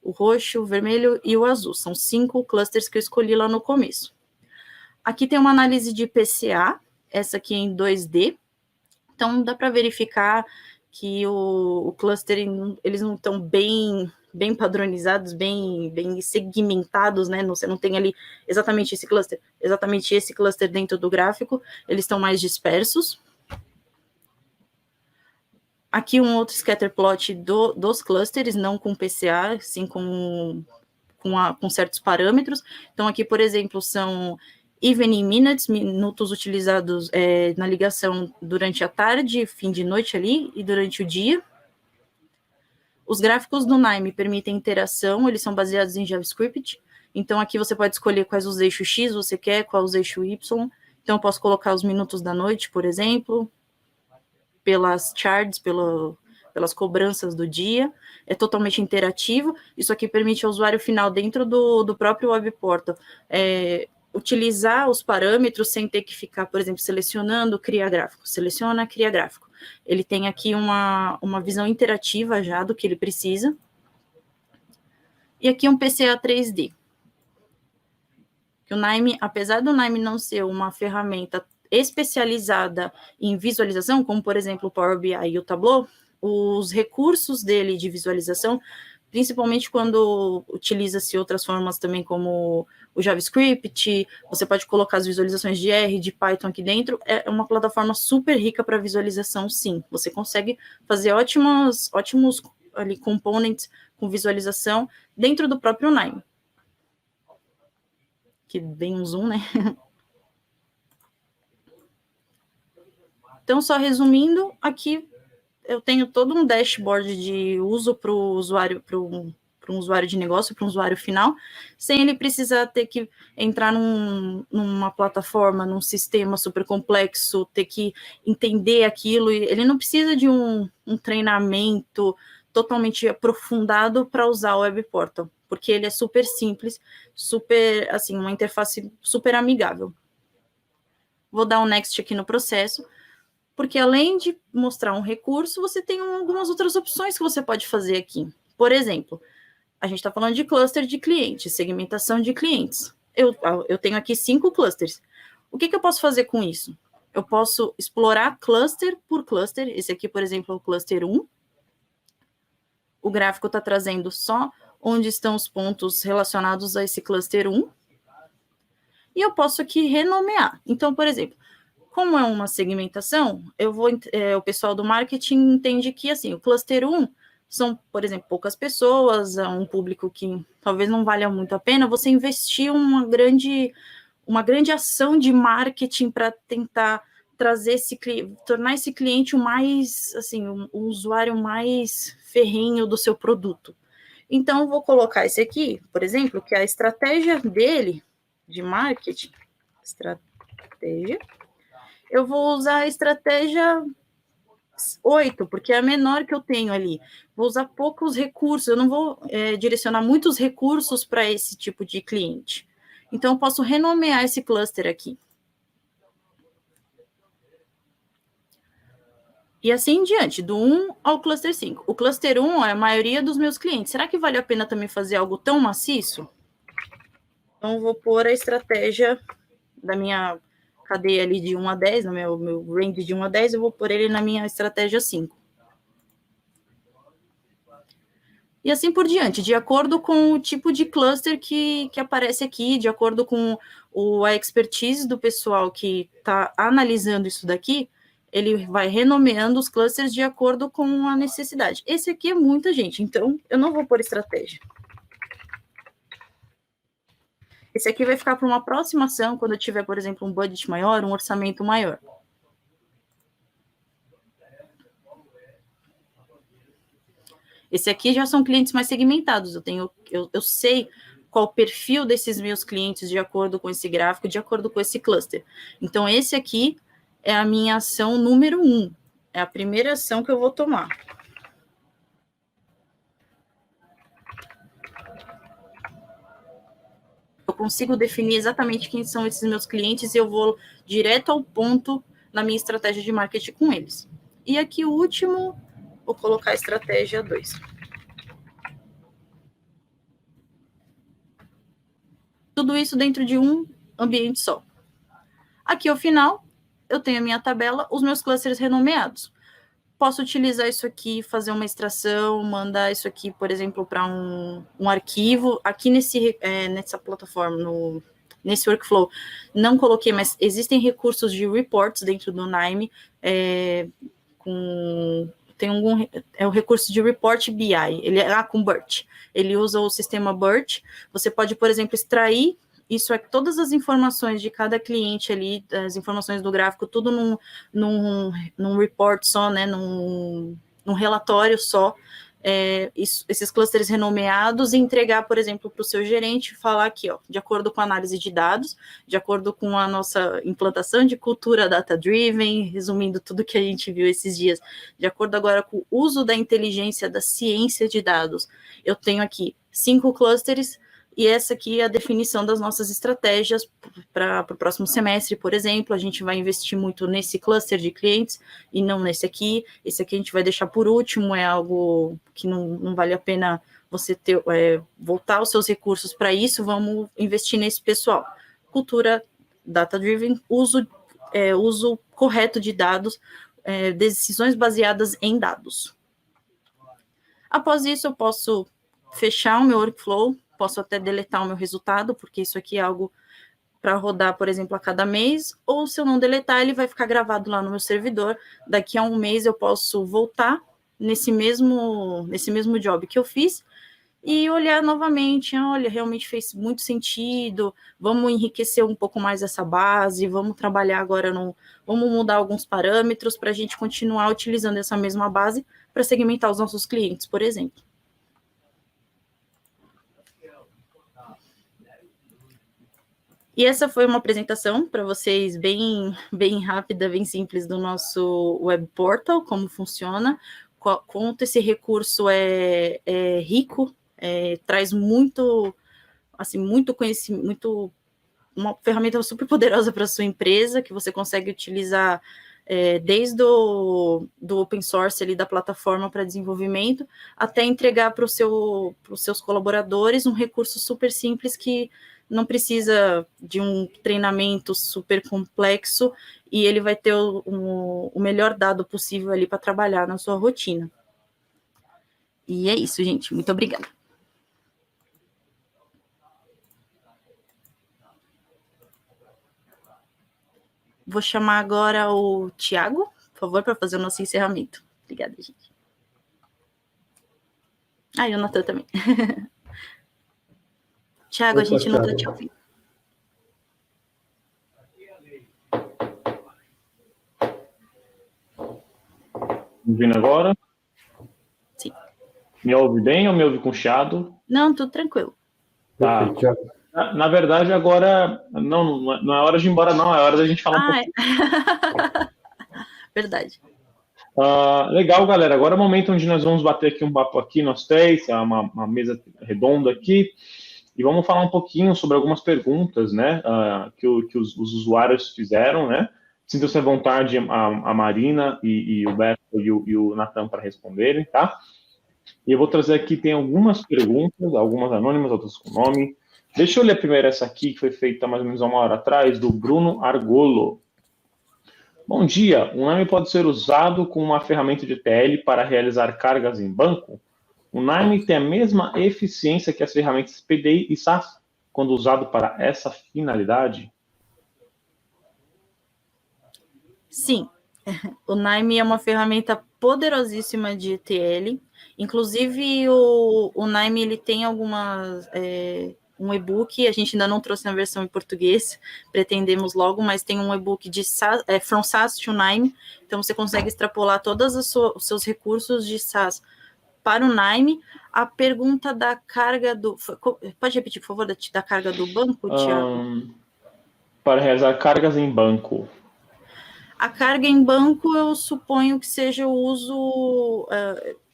Speaker 4: o roxo, o vermelho e o azul. São 5 clusters que eu escolhi lá no começo. Aqui tem uma análise de PCA, essa aqui em 2D. Então, dá para verificar que o cluster, eles não estão bem padronizados, bem segmentados, né? Você não tem ali exatamente esse cluster dentro do gráfico, eles estão mais dispersos. Aqui um outro scatter plot dos clusters, não com PCA, sim com certos parâmetros. Então, aqui, por exemplo, são evening minutes, minutos utilizados na ligação durante a tarde, fim de noite ali, e durante o dia. Os gráficos do Nime permitem interação, eles são baseados em JavaScript. Então, aqui você pode escolher quais os eixos X você quer, qual os eixos Y. Então, eu posso colocar os minutos da noite, por exemplo, pelas charts, pelas cobranças do dia. É totalmente interativo. Isso aqui permite ao usuário final, dentro do próprio web portal, utilizar os parâmetros sem ter que ficar, por exemplo, selecionando, cria gráfico. Seleciona, cria gráfico. Ele tem aqui uma visão interativa já do que ele precisa. E aqui um PCA 3D. Que o Nime, apesar do Nime não ser uma ferramenta especializada em visualização, como, por exemplo, o Power BI e o Tableau, os recursos dele de visualização, principalmente quando utiliza-se outras formas também, como o JavaScript, você pode colocar as visualizações de R, de Python aqui dentro, é uma plataforma super rica para visualização, sim. Você consegue fazer ótimos ali, components com visualização dentro do próprio Nime. Que vem um zoom, né? Então, só resumindo, aqui eu tenho todo um dashboard de uso para o usuário, para um usuário de negócio, para um usuário final, sem ele precisar ter que entrar numa plataforma, num sistema super complexo, ter que entender aquilo. Ele não precisa de um treinamento totalmente aprofundado para usar o Web Portal, porque ele é super simples, super, assim, uma interface super amigável. Vou dar um next aqui no processo, porque além de mostrar um recurso, você tem algumas outras opções que você pode fazer aqui. Por exemplo, a gente está falando de cluster de clientes, segmentação de clientes. Eu tenho aqui 5 clusters. O que eu posso fazer com isso? Eu posso explorar cluster por cluster. Esse aqui, por exemplo, é o cluster 1. O gráfico está trazendo só onde estão os pontos relacionados a esse cluster 1. E eu posso aqui renomear. Então, por exemplo, como é uma segmentação, o pessoal do marketing entende que assim, o cluster 1 são, por exemplo, poucas pessoas, um público que talvez não valha muito a pena você investir uma grande ação de marketing para tentar trazer tornar esse cliente um usuário mais ferrenho do seu produto. Então, eu vou colocar esse aqui, por exemplo, que é a estratégia dele de marketing, eu vou usar a estratégia 8, porque é a menor que eu tenho ali. Vou usar poucos recursos, eu não vou direcionar muitos recursos para esse tipo de cliente. Então, eu posso renomear esse cluster aqui. E assim em diante, do 1 ao cluster 5. O cluster 1 é a maioria dos meus clientes. Será que vale a pena também fazer algo tão maciço? Então, eu vou pôr a estratégia da minha cadeia ali de 1 a 10, no meu range de 1 a 10, eu vou pôr ele na minha estratégia 5. E assim por diante, de acordo com o tipo de cluster que aparece aqui, de acordo com a expertise do pessoal que está analisando isso daqui, ele vai renomeando os clusters de acordo com a necessidade. Esse aqui é muita gente, então eu não vou pôr estratégia. Esse aqui vai ficar para uma próxima ação, quando eu tiver, por exemplo, um budget maior, um orçamento maior. Esse aqui já são clientes mais segmentados. Eu sei qual o perfil desses meus clientes de acordo com esse gráfico, de acordo com esse cluster. Então, esse aqui é a minha ação número 1. É a primeira ação que eu vou tomar. Eu consigo definir exatamente quem são esses meus clientes e eu vou direto ao ponto na minha estratégia de marketing com eles. E aqui o último, vou colocar a estratégia 2. Tudo isso dentro de um ambiente só. Aqui ao final, eu tenho a minha tabela, os meus clusters renomeados. Posso utilizar isso aqui, fazer uma extração, mandar isso aqui, por exemplo, para um arquivo. Aqui nessa plataforma, nesse workflow, não coloquei, mas existem recursos de reports dentro do Nime, é o recurso de Report BI, ele é com BERT. Ele usa o sistema BERT. Você pode, por exemplo, extrair todas as informações de cada cliente ali, as informações do gráfico, tudo num report só, né, num relatório só, esses clusters renomeados, e entregar, por exemplo, para o seu gerente, falar aqui, ó, de acordo com a análise de dados, de acordo com a nossa implantação de cultura data-driven, resumindo tudo que a gente viu esses dias, de acordo agora com o uso da inteligência, da ciência de dados, eu tenho aqui 5 clusters, e essa aqui é a definição das nossas estratégias para o próximo semestre, por exemplo. A gente vai investir muito nesse cluster de clientes e não nesse aqui. Esse aqui a gente vai deixar por último, é algo que não vale a pena você voltar os seus recursos para isso, vamos investir nesse pessoal. Cultura data-driven, uso correto de dados, decisões baseadas em dados. Após isso, eu posso fechar o meu workflow, posso até deletar o meu resultado, porque isso aqui é algo para rodar, por exemplo, a cada mês, ou se eu não deletar, ele vai ficar gravado lá no meu servidor. Daqui a um mês eu posso voltar nesse mesmo job que eu fiz e olhar novamente, olha, realmente fez muito sentido, vamos enriquecer um pouco mais essa base, vamos trabalhar agora, vamos mudar alguns parâmetros para a gente continuar utilizando essa mesma base para segmentar os nossos clientes, por exemplo. E essa foi uma apresentação para vocês bem rápida, bem simples do nosso web portal, como funciona, quanto esse recurso é rico, traz muito, assim, muito conhecimento, uma ferramenta super poderosa para a sua empresa, que você consegue utilizar desde do open source ali da plataforma para desenvolvimento, até entregar para os seus colaboradores um recurso super simples que não precisa de um treinamento super complexo e ele vai ter o melhor dado possível ali para trabalhar na sua rotina. E é isso, gente. Muito obrigada. Vou chamar agora o Thiago, por favor, para fazer o nosso encerramento. Obrigada, gente. E o Natan também. Thiago, a gente não está te ouvindo.
Speaker 2: Me ouvindo agora?
Speaker 4: Sim.
Speaker 2: Me ouve bem ou me ouve com chiado?
Speaker 4: Não, tudo tranquilo.
Speaker 2: Tá. Na verdade, agora não é hora de ir embora, não. É hora da gente falar um pouquinho.
Speaker 4: Verdade.
Speaker 2: Legal, galera. Agora é o momento onde nós vamos bater aqui um papo aqui, nós três, uma mesa redonda aqui, e vamos falar um pouquinho sobre algumas perguntas, né, que os usuários fizeram, né? Sintam-se à vontade a Marina e o Beto e o Natan para responderem, tá? E eu vou trazer aqui, tem algumas perguntas, algumas anônimas, outras com nome. Deixa eu ler primeiro essa aqui, que foi feita mais ou menos 1 hora atrás, do Bruno Argolo. Bom dia, o Nime pode ser usado como uma ferramenta de TL para realizar cargas em banco? O Nime tem a mesma eficiência que as ferramentas PDI e SAS quando usado para essa finalidade?
Speaker 4: Sim, o Nime é uma ferramenta poderosíssima de ETL. Inclusive, o Nime ele tem algumas... um e-book, a gente ainda não trouxe na versão em português, pretendemos logo, mas tem um e-book de SAS, From SAS to Nime, então você consegue extrapolar todos os seus recursos de SAS para o Nime. A pergunta da carga do... Pode repetir, por favor, da carga do banco, Thiago?
Speaker 2: Para realizar cargas em banco.
Speaker 4: A carga em banco, eu suponho que seja o uso...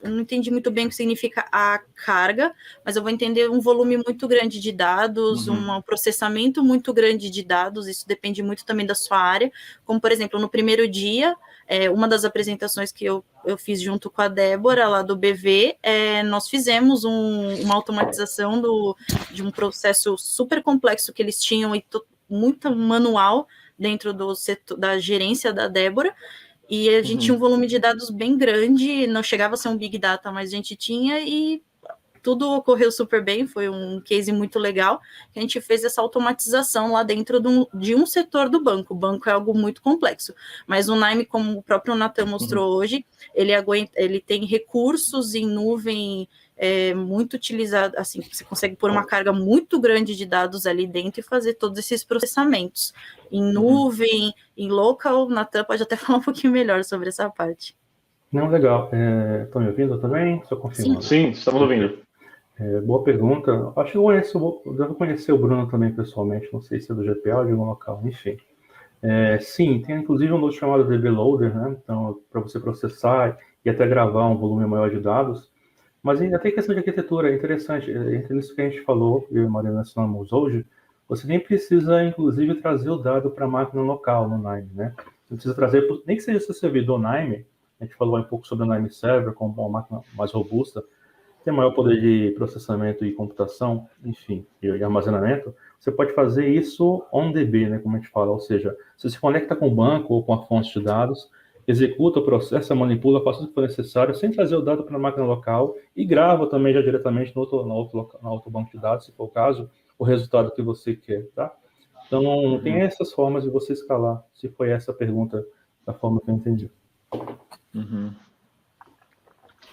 Speaker 4: eu não entendi muito bem o que significa a carga, mas eu vou entender um volume muito grande de dados, um processamento muito grande de dados, isso depende muito também da sua área, como, por exemplo, no primeiro dia, uma das apresentações que eu fiz junto com a Débora, lá do BV, nós fizemos uma automatização de um processo super complexo que eles tinham, e muito manual, dentro do setor, da gerência da Débora, e a gente tinha um volume de dados bem grande, não chegava a ser um Big Data, mas a gente tinha, e tudo ocorreu super bem, foi um case muito legal, que a gente fez essa automatização lá dentro de um setor do banco. O banco é algo muito complexo, mas o Nime, como o próprio Nathan mostrou hoje, ele tem recursos em nuvem muito utilizado, assim, você consegue pôr uma carga muito grande de dados ali dentro e fazer todos esses processamentos em nuvem, em local. Nathan pode até falar um pouquinho melhor sobre essa parte.
Speaker 3: Não, legal. Estão me ouvindo também? Estou confirmando.
Speaker 2: Sim, estamos ouvindo.
Speaker 3: Boa pergunta. Acho que eu devo conhecer o Bruno também pessoalmente, não sei se é do GPA ou de algum local, enfim. Sim, tem inclusive um node chamado DB Loader, né? Então, para você processar e até gravar um volume maior de dados. Mas ainda tem questão de arquitetura, é interessante. Entre isso que a gente falou, eu e a Mariana mencionamos hoje, você nem precisa, inclusive, trazer o dado para a máquina local no Nime, né? Você precisa trazer, nem que seja seu servidor Nime, a gente falou um pouco sobre o Nime Server, como uma máquina mais robusta, tem maior poder de processamento e computação, enfim, e armazenamento. Você pode fazer isso on-DB, né, como a gente fala, ou seja, você se conecta com o banco ou com a fonte de dados, executa o processo, manipula, faz tudo que for necessário, sem trazer o dado para a máquina local e grava também já diretamente no outro banco de dados, se for o caso, o resultado que você quer, tá? Então, tem essas formas de você escalar, se foi essa a pergunta da forma que eu entendi.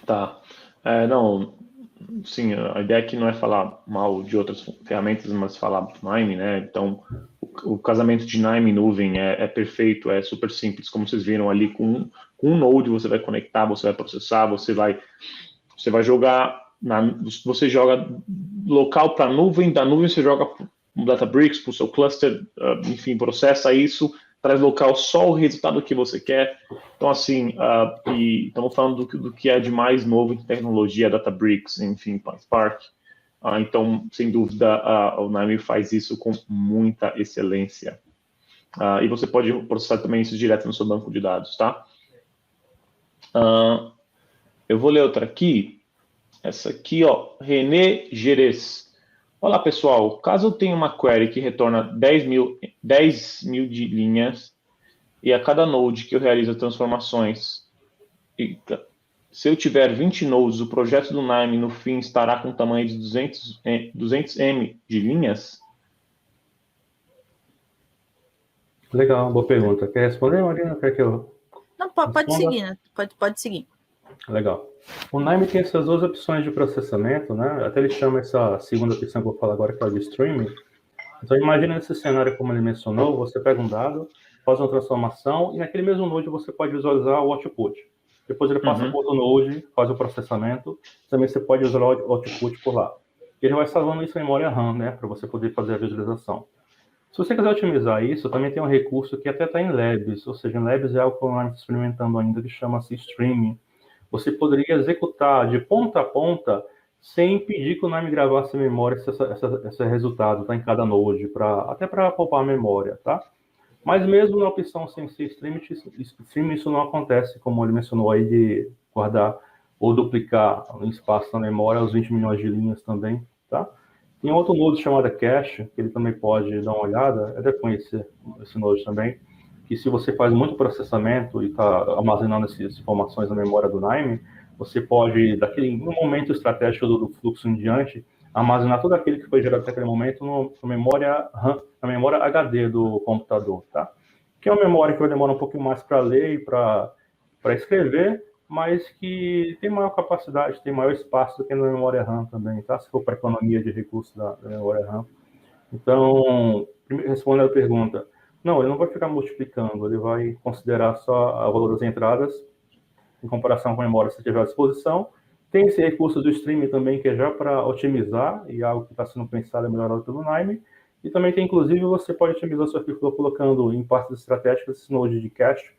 Speaker 2: Tá. Não, sim, a ideia aqui não é falar mal de outras ferramentas, mas falar do Nime, né? Então, o casamento de Nime nuvem é perfeito, é super simples, como vocês viram ali, com um node você vai conectar, você vai processar, você vai jogar, você joga local para nuvem, da nuvem você joga para o Databricks, para o seu cluster, enfim, processa isso, traz local só o resultado que você quer. Então, assim, e estamos falando do que é de mais novo em tecnologia, Databricks, enfim, PySpark. Então, sem dúvida, o Nime faz isso com muita excelência. E você pode processar também isso direto no seu banco de dados, tá? Eu vou ler outra aqui. Essa aqui, ó, René Gerês. Olá, pessoal. Caso eu tenha uma query que retorna 10 mil de linhas e a cada node que eu realizo transformações, se eu tiver 20 nodes, o projeto do Nime no fim estará com tamanho de 200 M de linhas?
Speaker 3: Legal, boa pergunta. Quer responder, Marina? Quer que eu...
Speaker 4: Não, pode seguir, né? Pode seguir.
Speaker 3: Legal. O Nime tem essas duas opções de processamento, né? Até ele chama essa segunda opção que eu vou falar agora, que é o de streaming. Então, imagina esse cenário como ele mencionou, você pega um dado, faz uma transformação, e naquele mesmo node você pode visualizar o output. Depois ele passa por outro node, faz o processamento, também você pode usar o output por lá. Ele vai salvando isso em memória RAM, né? Para você poder fazer a visualização. Se você quiser otimizar isso, também tem um recurso que até está em Labs, ou seja, em Labs é algo que eu não estou experimentando ainda, que chama-se Streaming. Você poderia executar de ponta a ponta sem pedir que o Nime gravasse a memória esse resultado, tá, em cada node, até para poupar a memória, tá? Mas mesmo na opção sem ser streaming, isso não acontece, como ele mencionou aí, de guardar ou duplicar o espaço na memória, os 20 milhões de linhas também, tá? Tem outro node chamado Cache, que ele também pode dar uma olhada, deve conhecer esse node também, que se você faz muito processamento e está armazenando essas informações na memória do Nime, você pode, no momento estratégico do fluxo em diante, armazenar tudo aquilo que foi gerado até aquele momento na memória RAM, na memória HD do computador, tá? Que é uma memória que vai demorar um pouquinho mais para ler e para escrever, mas que tem maior capacidade, tem maior espaço do que na memória RAM também, tá? Se for para economia de recursos da memória RAM. Então, respondendo a pergunta, não, ele não vai ficar multiplicando, ele vai considerar só o valor das entradas em comparação com a memória que você tiver à disposição. Tem esse recurso do streaming também, que é já para otimizar, e algo que está sendo pensado e melhorado pelo Nime. E também tem, inclusive, você pode otimizar o seu workflow colocando em partes estratégicas esse node de cache,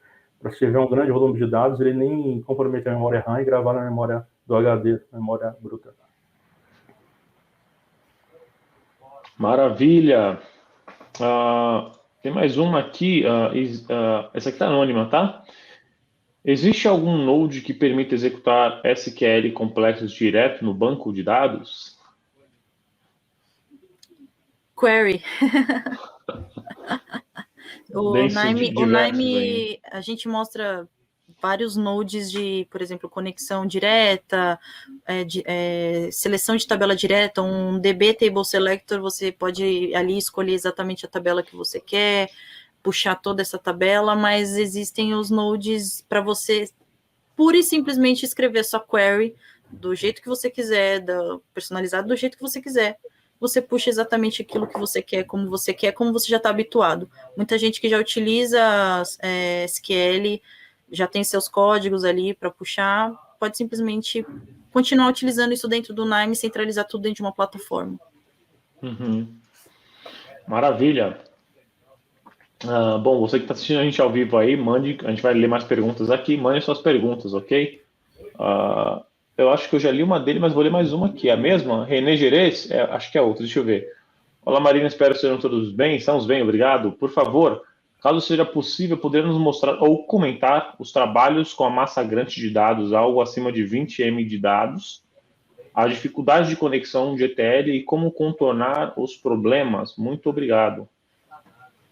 Speaker 3: para se tiver um grande volume de dados, ele nem comprometer a memória RAM e gravar na memória do HD, na memória bruta.
Speaker 2: Maravilha! Tem mais uma aqui, essa aqui está anônima, tá? Existe algum node que permite executar SQL complexos direto no banco de dados?
Speaker 4: Query. O Nime, a gente mostra vários nodes de, por exemplo, conexão direta, seleção de tabela direta, um DB Table Selector, você pode ali escolher exatamente a tabela que você quer, puxar toda essa tabela, mas existem os nodes para você pura e simplesmente escrever sua query do jeito que você quiser, personalizado do jeito que você quiser. Você puxa exatamente aquilo que você quer, como você já está habituado. Muita gente que já utiliza SQL, já tem seus códigos ali para puxar, pode simplesmente continuar utilizando isso dentro do Nime e centralizar tudo dentro de uma plataforma.
Speaker 2: Maravilha. Bom, você que está assistindo a gente ao vivo aí, mande, a gente vai ler mais perguntas aqui, mande suas perguntas, ok? Eu acho que eu já li uma dele, mas vou ler mais uma aqui. A mesma? René Gerês? Acho que é outra, deixa eu ver. Olá, Marina, espero que sejam todos bem. Estamos bem, obrigado. Por favor, caso seja possível, poder nos mostrar ou comentar os trabalhos com a massa grande de dados, algo acima de 20 M de dados, a dificuldade de conexão de ETL e como contornar os problemas. Muito obrigado.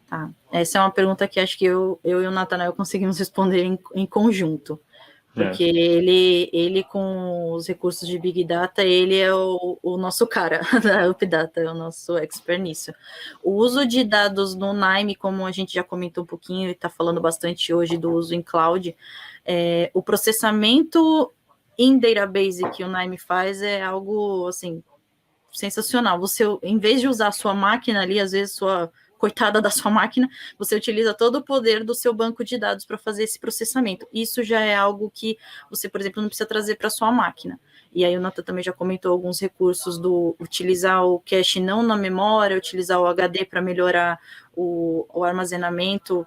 Speaker 4: Tá. Essa é uma pergunta que acho que eu e o Nathanael conseguimos responder em conjunto. Porque ele com os recursos de Big Data, ele é o nosso cara da UpData, é o nosso expert nisso. O uso de dados no Nime, como a gente já comentou um pouquinho e está falando bastante hoje do uso em cloud, o processamento em database que o Nime faz é algo, assim, sensacional. Você, em vez de usar a sua máquina ali, às vezes coitada da sua máquina, você utiliza todo o poder do seu banco de dados para fazer esse processamento. Isso já é algo que você, por exemplo, não precisa trazer para a sua máquina. E aí o Nathan também já comentou alguns recursos do utilizar o cache não na memória, utilizar o HD para melhorar o armazenamento,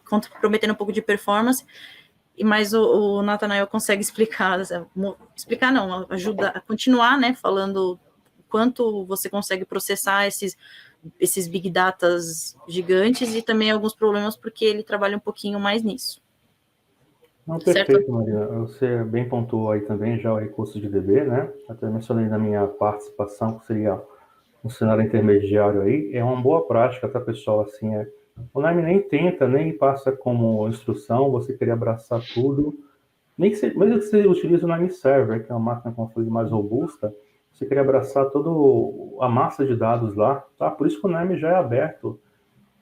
Speaker 4: comprometendo um pouco de performance. Mas o Nathanael consegue explicar não, ajuda a continuar, né, falando quanto você consegue processar esses big datas gigantes e também alguns problemas, porque ele trabalha um pouquinho mais nisso.
Speaker 3: Não, perfeito, Marina. Você bem pontuou aí também já o recurso de DB, né? Até mencionei na minha participação que seria um cenário intermediário aí. É uma boa prática, tá, pessoal? Assim, o Nime nem tenta, nem passa como instrução você querer abraçar tudo. Mesmo que você utilize o Nime Server, que é uma máquina com uma mais robusta, você queria abraçar toda a massa de dados lá, tá? Por isso que o Nime já é aberto.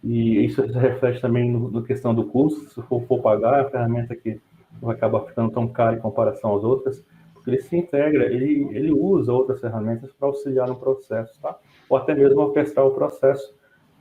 Speaker 3: E isso reflete também na questão do custo. Se for pagar, a ferramenta que não acaba ficando tão cara em comparação às outras, porque ele se integra, ele usa outras ferramentas para auxiliar no processo, tá? Ou até mesmo orquestrar o processo.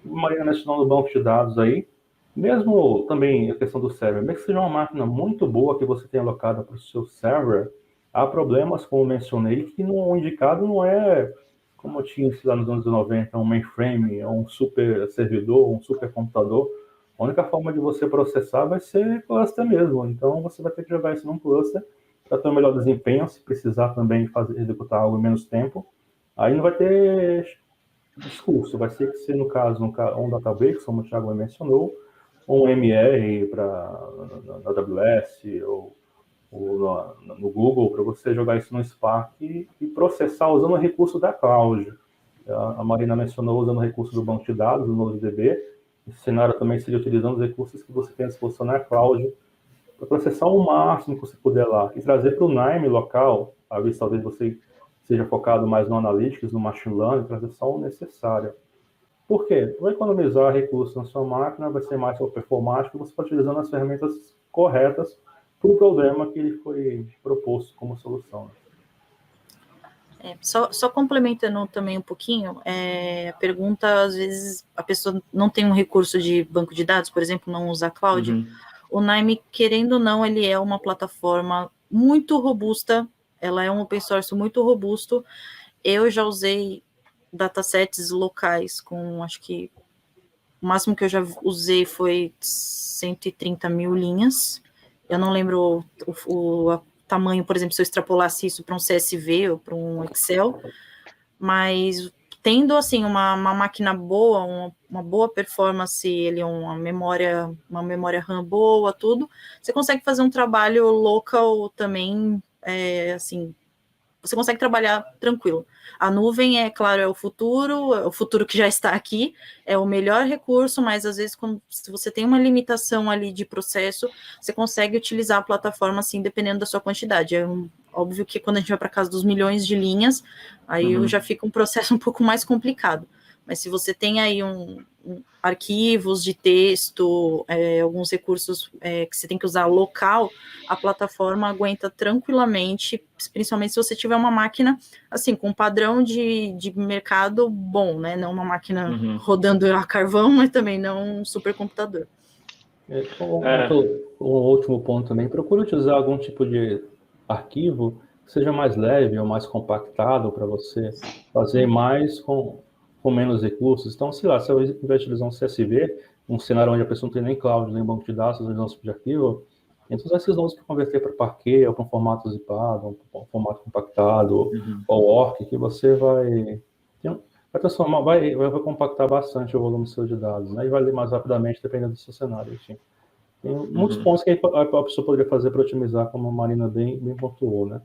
Speaker 3: Marina mencionou no banco de dados aí, mesmo também a questão do server, mesmo que seja uma máquina muito boa que você tenha alocada para o seu server, há problemas, como mencionei, que o indicado não é como tinha lá nos anos 90, um mainframe, um super servidor, um super computador. A única forma de você processar vai ser cluster mesmo. Então você vai ter que jogar isso num cluster para ter um melhor desempenho, se precisar também executar algo em menos tempo. Aí não vai ter discurso, vai ser que ser, no caso, um database, como o Thiago mencionou, um MR para na AWS ou no Google, para você jogar isso no Spark e processar usando o recurso da cloud. A Marina mencionou usando o recurso do banco de dados, do NodeDB. Esse cenário também seria utilizando os recursos que você tem à disposição na cloud para processar o máximo que você puder lá e trazer para o Nime local, a vez talvez você seja focado mais no Analytics, no Machine Learning, trazer só o necessário. Por quê? Vai economizar recursos na sua máquina, vai ser mais performático, você está utilizando as ferramentas corretas para o problema que ele foi proposto como solução.
Speaker 4: Só complementando também um pouquinho, a pergunta, às vezes, a pessoa não tem um recurso de banco de dados, por exemplo, não usa cloud. O Nime, querendo ou não, ele é uma plataforma muito robusta, ela é um open source muito robusto. Eu já usei datasets locais com, acho que, o máximo que eu já usei foi 130 mil linhas. Eu não lembro o tamanho, por exemplo, se eu extrapolasse isso para um CSV ou para um Excel, mas tendo, assim, uma máquina boa, uma boa performance, ele uma memória RAM boa, tudo, você consegue fazer um trabalho local também, assim, você consegue trabalhar tranquilo. A nuvem, é claro, é o futuro que já está aqui, é o melhor recurso, mas às vezes, se você tem uma limitação ali de processo, você consegue utilizar a plataforma, assim, dependendo da sua quantidade. Óbvio que quando a gente vai para casa dos milhões de linhas, aí já fica um processo um pouco mais complicado. Mas se você tem aí arquivos de texto, alguns recursos que você tem que usar local, a plataforma aguenta tranquilamente, principalmente se você tiver uma máquina, assim, com padrão de mercado bom, né? Não uma máquina rodando a carvão, mas também não um supercomputador.
Speaker 3: Um último ponto também, procure utilizar algum tipo de arquivo que seja mais leve ou mais compactado para você fazer mais com menos recursos. Então, sei lá, se ao invés de utilizar um CSV, um cenário onde a pessoa não tem nem cloud, nem banco de dados, nem tipo de arquivo, então usar esses nodes para converter para Parquet, ou para um formato zipado, um formato compactado, ou ORC, que você vai transformar, vai compactar bastante o volume seu de dados, né? E vai ler mais rapidamente, dependendo do seu cenário, enfim. Tem muitos pontos que a pessoa poderia fazer para otimizar, como a Marina bem pontuou, né?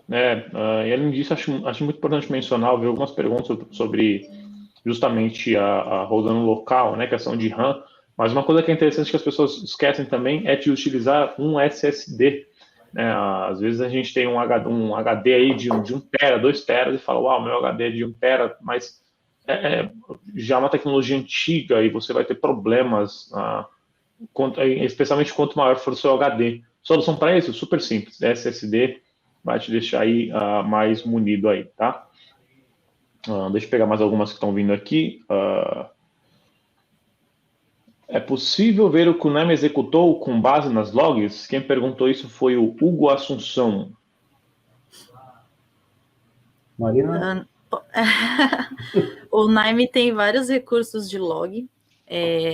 Speaker 2: E além disso, acho muito importante mencionar, ver algumas perguntas sobre justamente a rodando local, né, questão de RAM, mas uma coisa que é interessante que as pessoas esquecem também é de utilizar um SSD, né? Às vezes a gente tem um HD aí de 1 tera, 2 teras, e fala, uau, meu HD é de 1 tera, mas já é uma tecnologia antiga e você vai ter problemas, especialmente quanto maior for o seu HD. Solução para isso? Super simples, SSD vai te deixar aí mais munido aí, tá? Deixa eu pegar mais algumas que estão vindo aqui. É possível ver o que o NIME executou com base nas logs? Quem perguntou isso foi o Hugo Assunção.
Speaker 3: Marina?
Speaker 4: O NIME tem vários recursos de log.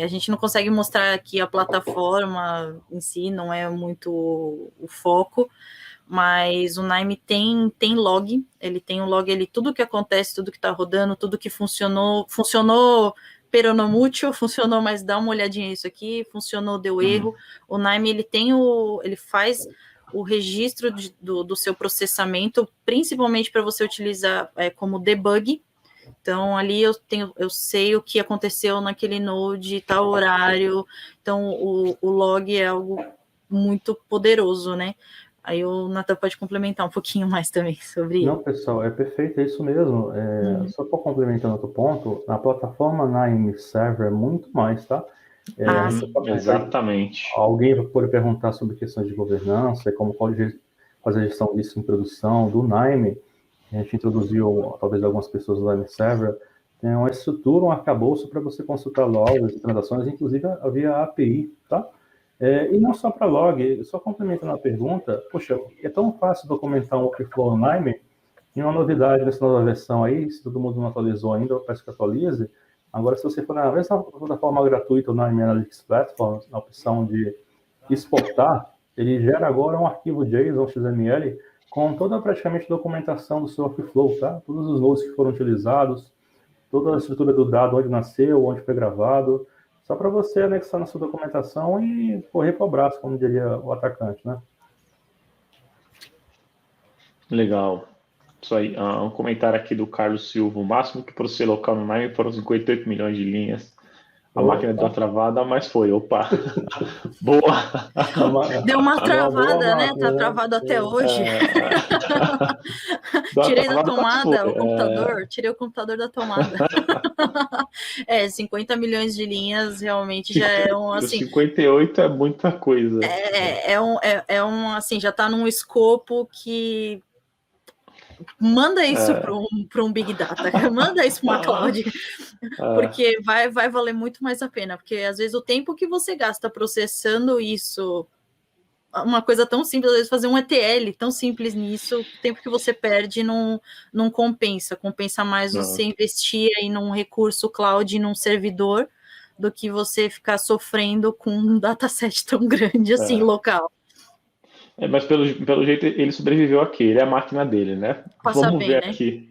Speaker 4: A gente não consegue mostrar aqui a plataforma em si, não é muito o foco, mas o NIME tem log, ele tem um log ali, tudo que acontece, tudo que está rodando, tudo que funcionou peronomútil, funcionou, mas dá uma olhadinha nisso aqui, funcionou, deu erro. O NIME, ele faz o registro do seu processamento, principalmente para você utilizar como debug. Então, ali eu sei o que aconteceu naquele node, tal horário. Então, o log é algo muito poderoso, né? Aí o Nathan pode complementar um pouquinho mais também sobre
Speaker 3: Não, pessoal, é perfeito, é isso mesmo. Só para complementar outro ponto, na plataforma NIME Server é muito mais, tá?
Speaker 2: Exatamente.
Speaker 3: Alguém pode perguntar sobre questões de governança, como pode fazer a gestão disso em produção, do NIME. A gente introduziu, talvez, algumas pessoas do NIME Server. Tem uma estrutura, um arcabouço para você consultar logs e transações, inclusive via API, tá? E não só para log, só complementando a pergunta, poxa, é tão fácil documentar um workflow no NIME, e uma novidade nessa nova versão aí, se todo mundo não atualizou ainda, eu peço que atualize. Agora, se você for na mesma plataforma gratuita, o NIME Analytics Platform, na opção de exportar, ele gera agora um arquivo JSON XML com toda praticamente a documentação do seu workflow, tá? Todos os nodes que foram utilizados, toda a estrutura do dado, onde nasceu, onde foi gravado, só para você anexar na sua documentação e correr para o braço, como diria o atacante, né?
Speaker 2: Legal. Isso aí. Um comentário aqui do Carlos Silva. O máximo que processei local no NIME foram 58 milhões de linhas. A máquina deu uma travada, mas foi. Opa! Boa!
Speaker 4: Deu uma travada, né? Tá travado até hoje. Tirei da tomada o computador. Tirei o computador da tomada. 50 milhões de linhas realmente já é um, assim...
Speaker 2: 58 é muita coisa.
Speaker 4: Assim, já tá num escopo que... Manda isso para um Big Data, manda isso para uma cloud, porque vai valer muito mais a pena, porque às vezes o tempo que você gasta processando isso, uma coisa tão simples, às vezes fazer um ETL tão simples nisso, o tempo que você perde não compensa mais você investir aí num recurso cloud, num servidor, do que você ficar sofrendo com um dataset tão grande assim, local.
Speaker 2: Mas pelo jeito ele sobreviveu aqui, ele é a máquina dele, né? Vamos ver aqui.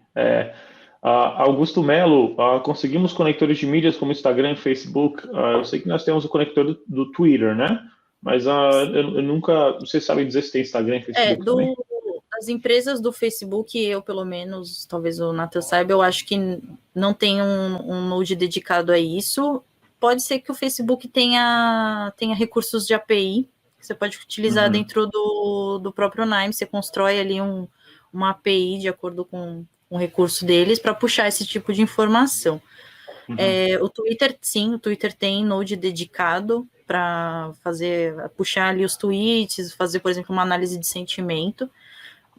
Speaker 2: Augusto Melo, conseguimos conectores de mídias como Instagram e Facebook. Eu sei que nós temos o conector do Twitter, né? Mas eu nunca... Vocês sabem dizer se tem Instagram e Facebook também?
Speaker 4: As empresas do Facebook, eu pelo menos, talvez o Nathan saiba, eu acho que não tem um Node dedicado a isso. Pode ser que o Facebook tenha recursos de API, que você pode utilizar dentro do próprio Nime. Você constrói ali uma API de acordo com o recurso deles para puxar esse tipo de informação. O Twitter, sim, o Twitter tem Node dedicado para puxar ali os tweets, fazer, por exemplo, uma análise de sentimento.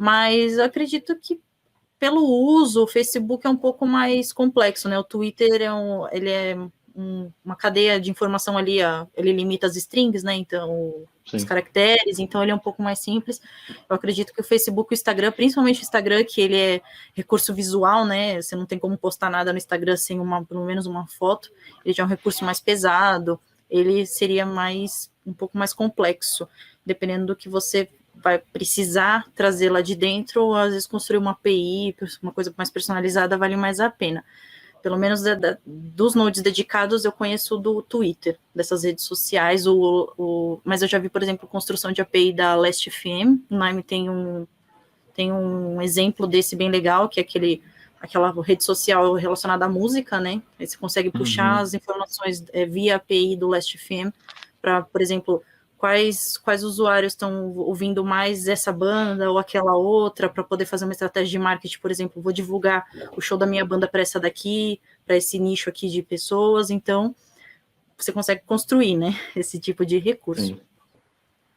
Speaker 4: Mas eu acredito que, pelo uso, o Facebook é um pouco mais complexo, né? O Twitter ele é uma cadeia de informação ali, ele limita as strings, né? Então, os caracteres, então ele é um pouco mais simples. Eu acredito que o Facebook e o Instagram, principalmente o Instagram, que ele é recurso visual, né? Você não tem como postar nada no Instagram sem pelo menos uma foto. Ele já é um recurso mais pesado, ele seria um pouco mais complexo, dependendo do que você vai precisar trazer lá de dentro, ou às vezes construir uma API, uma coisa mais personalizada, vale mais a pena. Pelo menos dos nodes dedicados, eu conheço do Twitter, dessas redes sociais, mas eu já vi, por exemplo, construção de API da Last.fm. O Nime tem um exemplo desse bem legal, que é aquela rede social relacionada à música, né? Aí você consegue puxar as informações via API do Last.fm para, por exemplo, quais usuários estão ouvindo mais essa banda ou aquela outra, para poder fazer uma estratégia de marketing, por exemplo, vou divulgar o show da minha banda para essa daqui, para esse nicho aqui de pessoas. Então, você consegue construir, né, esse tipo de recurso. Sim.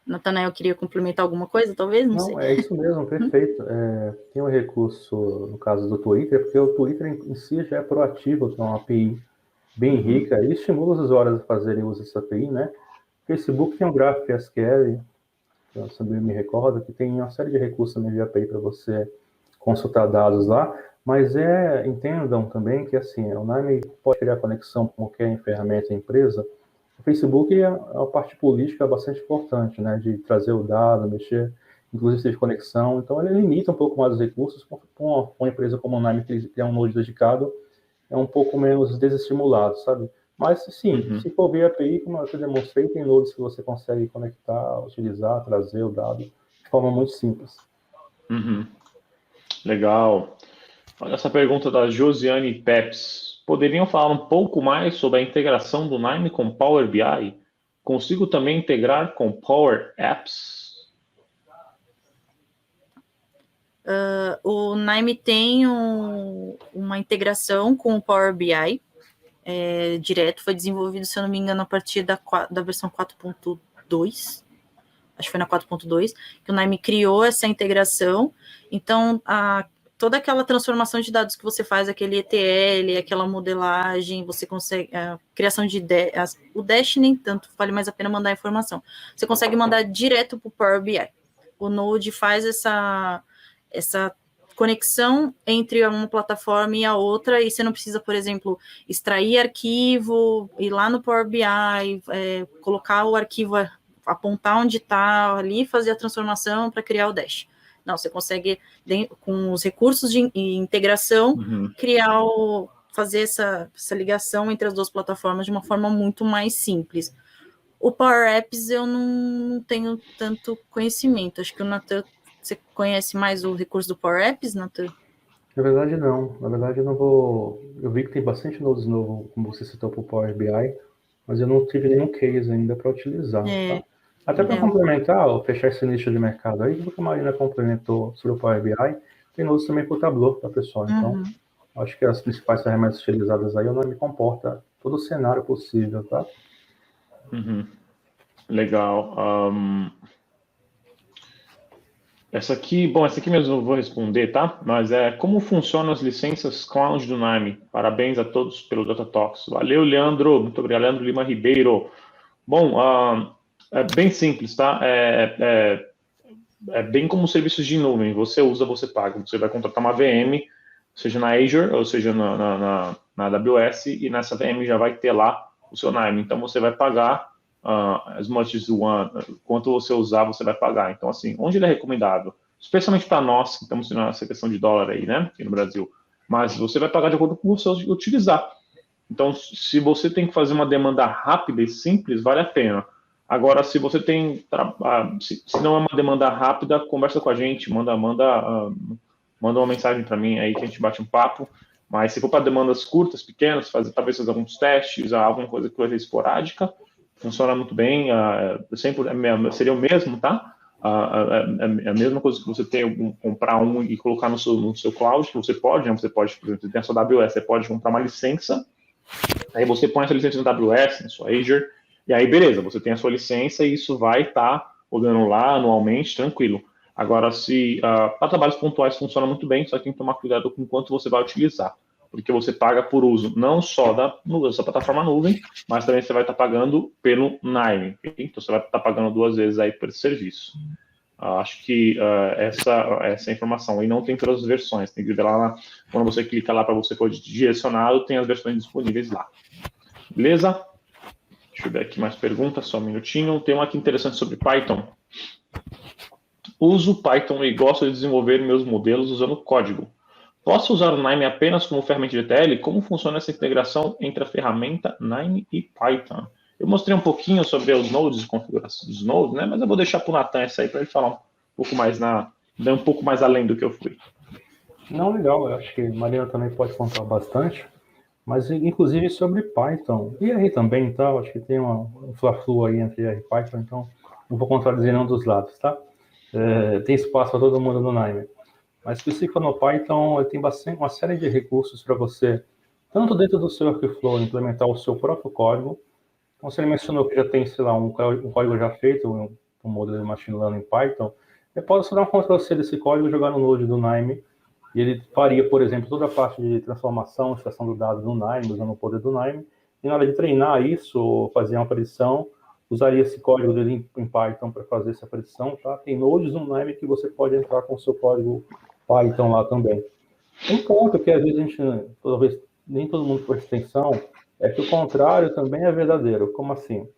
Speaker 4: Natanael, queria complementar alguma coisa, talvez? Não sei.
Speaker 3: É isso mesmo, perfeito. Tem um recurso, no caso do Twitter, porque o Twitter em si já é proativo, tem uma API bem rica, e estimula os usuários a fazerem uso dessa API, né? Facebook tem um Graph SQL, eu também me recordo, que tem uma série de recursos também de API para você consultar dados lá, mas entendam também que assim, o Nime pode criar conexão com qualquer ferramenta da empresa. O Facebook é uma parte política bastante importante, né, de trazer o dado, mexer, inclusive de conexão, então ele limita um pouco mais os recursos. Com uma empresa como o Nime, que tem um node dedicado, é um pouco menos desestimulado, sabe? Mas, sim, se for ver a API, como eu demonstrei, tem nodes que você consegue conectar, utilizar, trazer o dado de forma muito simples.
Speaker 2: Legal. Olha essa pergunta da Josiane Peps. Poderiam falar um pouco mais sobre a integração do Nime com Power BI? Consigo também integrar com Power Apps?
Speaker 4: O Nime tem uma integração com o Power BI, direto, foi desenvolvido, se eu não me engano, a partir da versão 4.2, acho que foi na 4.2, que o Nime criou essa integração. Então, toda aquela transformação de dados que você faz, aquele ETL, aquela modelagem, você consegue, a criação de o Dash nem tanto, vale mais a pena mandar a informação. Você consegue mandar direto para o Power BI. O Node faz essa conexão entre uma plataforma e a outra, e você não precisa, por exemplo, extrair arquivo, ir lá no Power BI, colocar o arquivo, apontar onde está ali, fazer a transformação para criar o Dash. Não, você consegue, com os recursos de integração, fazer essa ligação entre as duas plataformas de uma forma muito mais simples. O Power Apps eu não tenho tanto conhecimento, acho que o Nathan, você conhece mais o recurso do Power Apps, Nathan?
Speaker 3: Na verdade, não. Na verdade, eu não vou... Eu vi que tem bastante nodes novos, como você citou, para o Power BI, mas eu não tive nenhum case ainda para utilizar. Tá? Até para complementar, ou fechar esse nicho de mercado aí, porque a Marina complementou sobre o Power BI, tem nodes também para o Tableau, tá, pessoal? Então, acho que as principais ferramentas utilizadas aí, o Nime comporta todo o cenário possível, tá?
Speaker 2: Legal. Essa aqui mesmo eu vou responder, tá? Mas como funcionam as licenças cloud do Nime? Parabéns a todos pelo Data Talks. Valeu, Leandro. Muito obrigado, Leandro Lima Ribeiro. Bom, é bem simples, tá? É bem como serviços de nuvem. Você usa, você paga. Você vai contratar uma VM, seja na Azure, ou seja na AWS, e nessa VM já vai ter lá o seu Nime. Então, você vai pagar as much as you want, quanto você usar, você vai pagar. Então, assim, onde ele é recomendável? Especialmente para nós, que estamos tendo essa questão de dólar aí, né, aqui no Brasil. Mas você vai pagar de acordo com o que você utilizar. Então, se você tem que fazer uma demanda rápida e simples, vale a pena. Agora, se você tem, se não é uma demanda rápida, conversa com a gente, manda uma mensagem para mim aí que a gente bate um papo. Mas se for para demandas curtas, pequenas, talvez fazer alguns testes, alguma coisa que vai ser esporádica, funciona muito bem. Seria o mesmo, tá? É a mesma coisa que você comprar um e colocar no seu cloud, que você pode, né? Você pode, por exemplo, você tem a sua AWS, você pode comprar uma licença, aí você põe essa licença no AWS, na sua Azure, e aí beleza, você tem a sua licença e isso vai estar rodando lá anualmente, tranquilo. Agora, se para trabalhos pontuais funciona muito bem, só que tem que tomar cuidado com quanto você vai utilizar, porque você paga por uso não só da sua plataforma nuvem, mas também você vai estar pagando pelo Nime, então você vai estar pagando 2 vezes aí por esse serviço. Acho que essa informação aí não tem todas as versões, tem que ver lá, quando você clica lá para você for direcionado, tem as versões disponíveis lá. Beleza? Deixa eu ver aqui mais perguntas, só um minutinho. Tem uma aqui interessante sobre Python. Uso Python e gosto de desenvolver meus modelos usando código. Posso usar o Nime apenas como ferramenta de ETL? Como funciona essa integração entre a ferramenta Nime e Python? Eu mostrei um pouquinho sobre os nodes, configuração dos nodes, né? Mas eu vou deixar para o Nathan essa aí para ele falar um pouco mais um pouco mais além do que eu fui.
Speaker 3: Não, legal. Eu acho que a Marina também pode contar bastante. Mas, inclusive, sobre Python. E R também, então, acho que tem um fla-flu aí entre R e Python, então não vou contradizer nenhum dos lados, tá? Tem espaço para todo mundo no Nime. Mas, específico no Python, tem bastante, uma série de recursos para você, tanto dentro do seu workflow, implementar o seu próprio código. Então, você mencionou que já tem, sei lá, um código já feito, um modelo de machine learning em Python. Você pode só dar um Ctrl+C desse código e jogar no Node do Nime. E ele faria, por exemplo, toda a parte de transformação, extração do dado no Nime, usando o poder do Nime. E na hora de treinar isso, ou fazer uma predição, usaria esse código dele em Python para fazer essa predição, tá? Tem nodes no Nime que você pode entrar com o seu código Python lá também. Um ponto que às vezes a gente, talvez nem todo mundo presta atenção, é que o contrário também é verdadeiro. Como assim?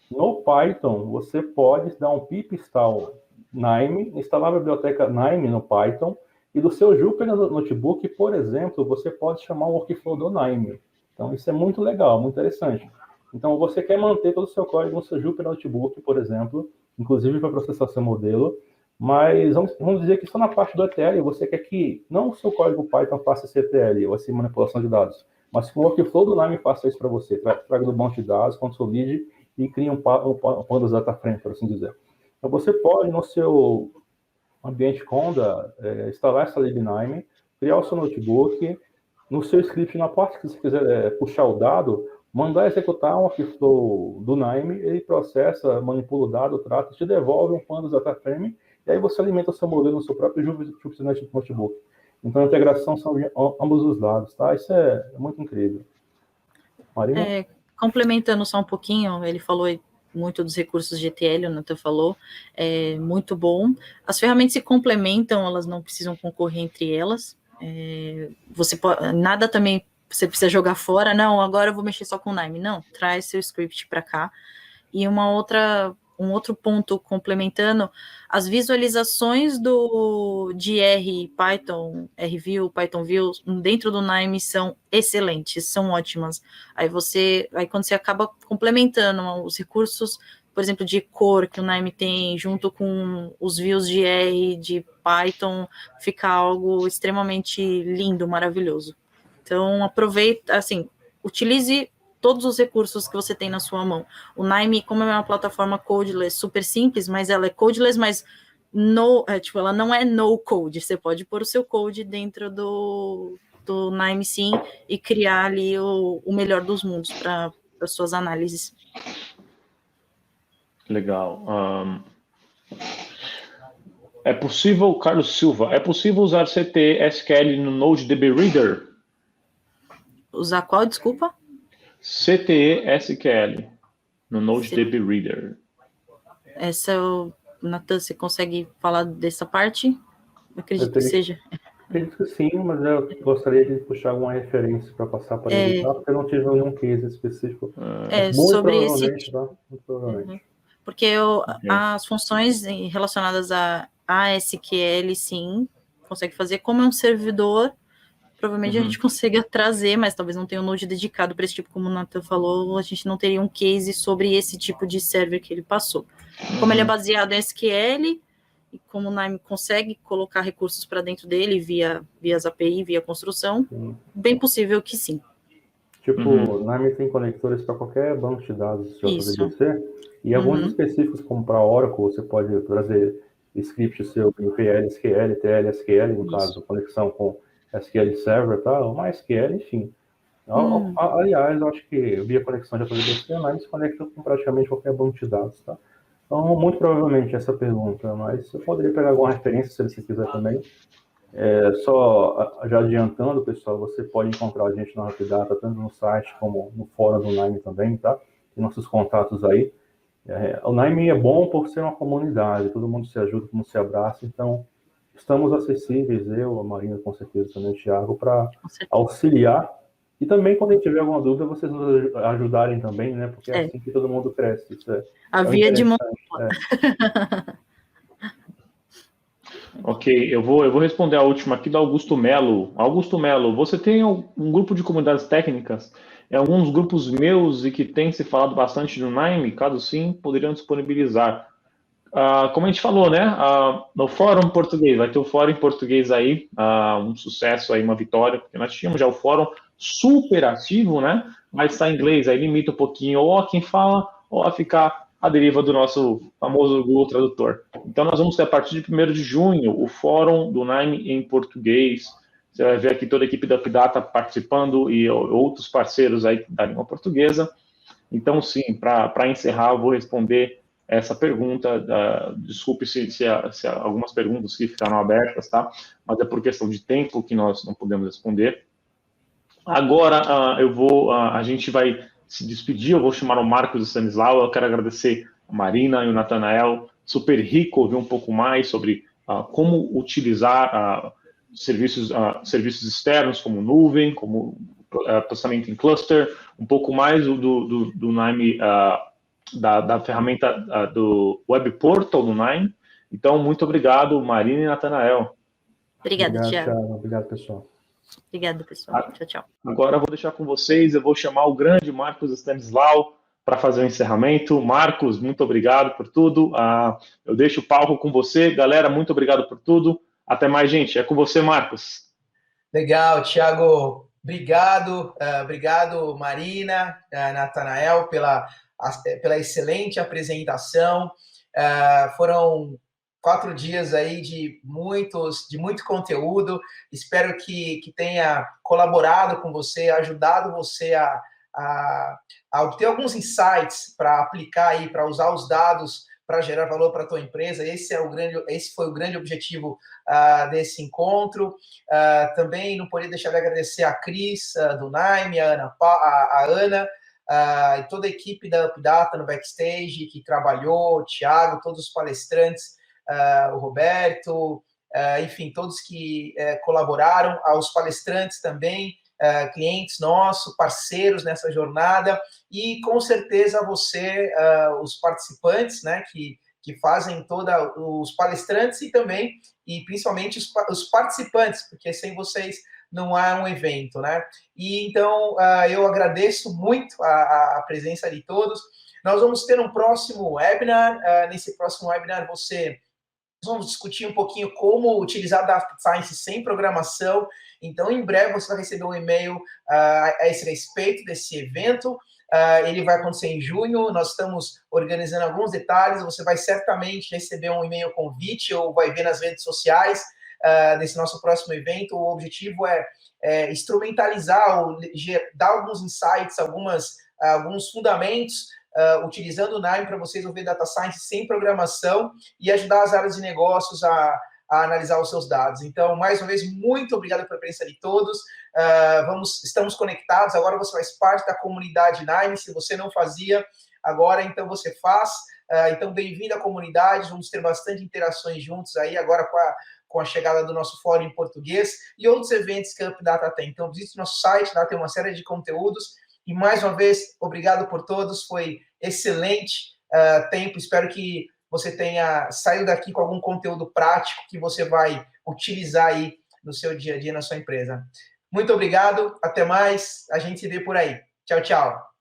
Speaker 3: No Python, você pode dar um pip install Nime, instalar a biblioteca Nime no Python, e do seu Jupyter Notebook, por exemplo, você pode chamar um workflow do Nime. Então, isso é muito legal, muito interessante. Então, você quer manter todo o seu código no seu Jupyter Notebook, por exemplo, inclusive para processar seu modelo, mas vamos dizer que só na parte do ETL você quer que não o seu código Python faça esse ETL, ou essa manipulação de dados, mas que o workflow do Nime faça isso para você, traga do banco de dados, consolide e crie um pandas data frame, por assim dizer. Então, você pode, no seu ambiente Conda, instalar essa libnime, criar o seu notebook, no seu script, na parte que você quiser puxar o dado, mandar executar um workflow do Nime, ele processa, manipula o dado, trata, te devolve um pandas data frame, e aí você alimenta o seu modelo no seu próprio Jupyter Notebook. Então, a integração são de ambos os lados, tá? Isso é muito incrível. Marina?
Speaker 4: Complementando só um pouquinho, ele falou muito dos recursos de ETL, o Nathan falou, é muito bom. As ferramentas se complementam, elas não precisam concorrer entre elas. Você pode, nada também você precisa jogar fora, não, agora eu vou mexer só com o Nime. Não, traz seu script para cá. E um outro ponto complementando, as visualizações de R, Python, RView, Python View, dentro do Nime são excelentes, são ótimas. Aí quando você acaba complementando os recursos, por exemplo, de cor que o Nime tem, junto com os views de R, de Python, fica algo extremamente lindo, maravilhoso. Então, aproveita, assim, utilize todos os recursos que você tem na sua mão. O Nime, como é uma plataforma codeless, super simples, mas ela é codeless, mas ela não é no code. Você pode pôr o seu code dentro do Nime, sim, e criar ali o melhor dos mundos para as suas análises.
Speaker 2: Legal. É possível, Carlos Silva, é possível usar CTE/SQL no Node-DB Reader?
Speaker 4: Usar qual, desculpa?
Speaker 2: CTE/SQL no Node-DB Reader.
Speaker 3: Nathan,
Speaker 4: você consegue falar dessa parte? Eu acredito que seja.
Speaker 3: Acredito que sim, mas eu gostaria de puxar alguma referência para passar para ele, tá? Porque eu não tive nenhum case específico. Muito
Speaker 4: sobre
Speaker 3: provavelmente,
Speaker 4: esse...
Speaker 3: tá? Muito provavelmente.
Speaker 4: Porque as funções relacionadas a SQL, sim, consegue fazer. Como é um servidor, provavelmente a gente consiga trazer, mas talvez não tenha um node dedicado para esse tipo, como o Nathan falou, a gente não teria um case sobre esse tipo de server que ele passou. Como ele é baseado em SQL, e como o Nime consegue colocar recursos para dentro dele via as API, via construção, bem possível que sim.
Speaker 3: Tipo, o Nime tem conectores para qualquer banco de dados de JDBC, e alguns específicos, como para Oracle, você pode trazer script seu em PL/SQL, TL/SQL, no caso, conexão com SQL Server, tá? Ou MySQL, enfim. Aliás, eu acho que via conexão de JDBC, a Nime se conecta com praticamente qualquer banco de dados, tá? Então, muito provavelmente essa pergunta, mas eu poderia pegar alguma referência se você quiser também. Só já adiantando, pessoal, você pode encontrar a gente na Rapidata, tanto no site como no fórum do Nime também, tá? Tem nossos contatos aí. O Nime é bom por ser uma comunidade, todo mundo se ajuda, todo mundo se abraça, então estamos acessíveis, eu, a Marina, com certeza, também o Thiago, para auxiliar. E também, quando a gente tiver alguma dúvida, vocês nos ajudarem também, né? Porque é assim que todo mundo cresce. Isso
Speaker 4: a via de mão.
Speaker 2: Ok, eu vou responder a última aqui do Augusto Melo. Augusto Melo, você tem um grupo de comunidades técnicas? Alguns grupos meus e que tem se falado bastante do Nime, caso sim, poderiam disponibilizar. Como a gente falou, né? No fórum português, vai ter o fórum em português aí, um sucesso aí, uma vitória, porque nós tínhamos já o fórum super ativo, né? Mas está em inglês, aí limita um pouquinho ou a quem fala ou a ficar à deriva do nosso famoso Google Tradutor. Então nós vamos ter a partir de 1º de junho o fórum do Nime em português. Você vai ver aqui toda a equipe da Updata participando e outros parceiros aí da língua portuguesa. Então, sim, para encerrar, eu vou responder essa pergunta. Desculpe se algumas perguntas que ficaram abertas, tá? Mas é por questão de tempo que nós não podemos responder. Agora, a gente vai se despedir, eu vou chamar o Marcos e o Stanislau. Eu quero agradecer a Marina e o Natanael. Super rico ouvir um pouco mais sobre como utilizar serviços externos, como nuvem, como processamento em cluster, um pouco mais do Nime, da ferramenta do Web Portal do Nime. Então, muito obrigado, Marina e Natanael.
Speaker 4: Obrigada, Thiago.
Speaker 3: Obrigado, pessoal.
Speaker 4: Obrigada, pessoal. Tchau, tchau.
Speaker 2: Agora eu vou deixar com vocês, eu vou chamar o grande Marcos Stanislau para fazer o encerramento. Marcos, muito obrigado por tudo. Eu deixo o palco com você. Galera, muito obrigado por tudo. Até mais, gente. É com você, Marcos.
Speaker 5: Legal, Thiago. Obrigado. Obrigado, Marina, Natanael, pela excelente apresentação. Foram 4 dias aí de muito conteúdo. Espero que tenha colaborado com você, ajudado você a obter alguns insights para aplicar aí, para usar os dados para gerar valor para a tua empresa. Esse foi o grande objetivo desse encontro. Também não poderia deixar de agradecer a Cris, do Nime, a Ana, e toda a equipe da Updata no backstage que trabalhou, o Thiago, todos os palestrantes, o Roberto, enfim, todos que colaboraram, aos palestrantes também, clientes nossos, parceiros nessa jornada, e com certeza você, os participantes, né, que fazem os palestrantes e principalmente os participantes, porque sem vocês não há um evento, né? E então eu agradeço muito a presença de todos. Nós vamos ter um próximo webinar. Nesse próximo webinar vamos discutir um pouquinho como utilizar Data Science sem programação. Então, em breve, você vai receber um e-mail a esse respeito desse evento. Ele vai acontecer em junho. Nós estamos organizando alguns detalhes. Você vai certamente receber um e-mail convite ou vai ver nas redes sociais desse nosso próximo evento. O objetivo é instrumentalizar, dar alguns insights, alguns fundamentos, utilizando o Nime para vocês ouvir Data Science sem programação e ajudar as áreas de negócios a analisar os seus dados. Então, mais uma vez, muito obrigado pela presença de todos. Estamos conectados. Agora você faz parte da comunidade Nime. Se você não fazia, agora então você faz. Então, bem-vindo à comunidade. Vamos ter bastante interações juntos aí, agora com a chegada do nosso fórum em português e outros eventos que a Updata tem. Então, visite nosso site, lá tem uma série de conteúdos. E, mais uma vez, obrigado por todos. Foi excelente tempo. Espero que você tenha saído daqui com algum conteúdo prático que você vai utilizar aí no seu dia a dia, na sua empresa. Muito obrigado, até mais, a gente se vê por aí. Tchau, tchau.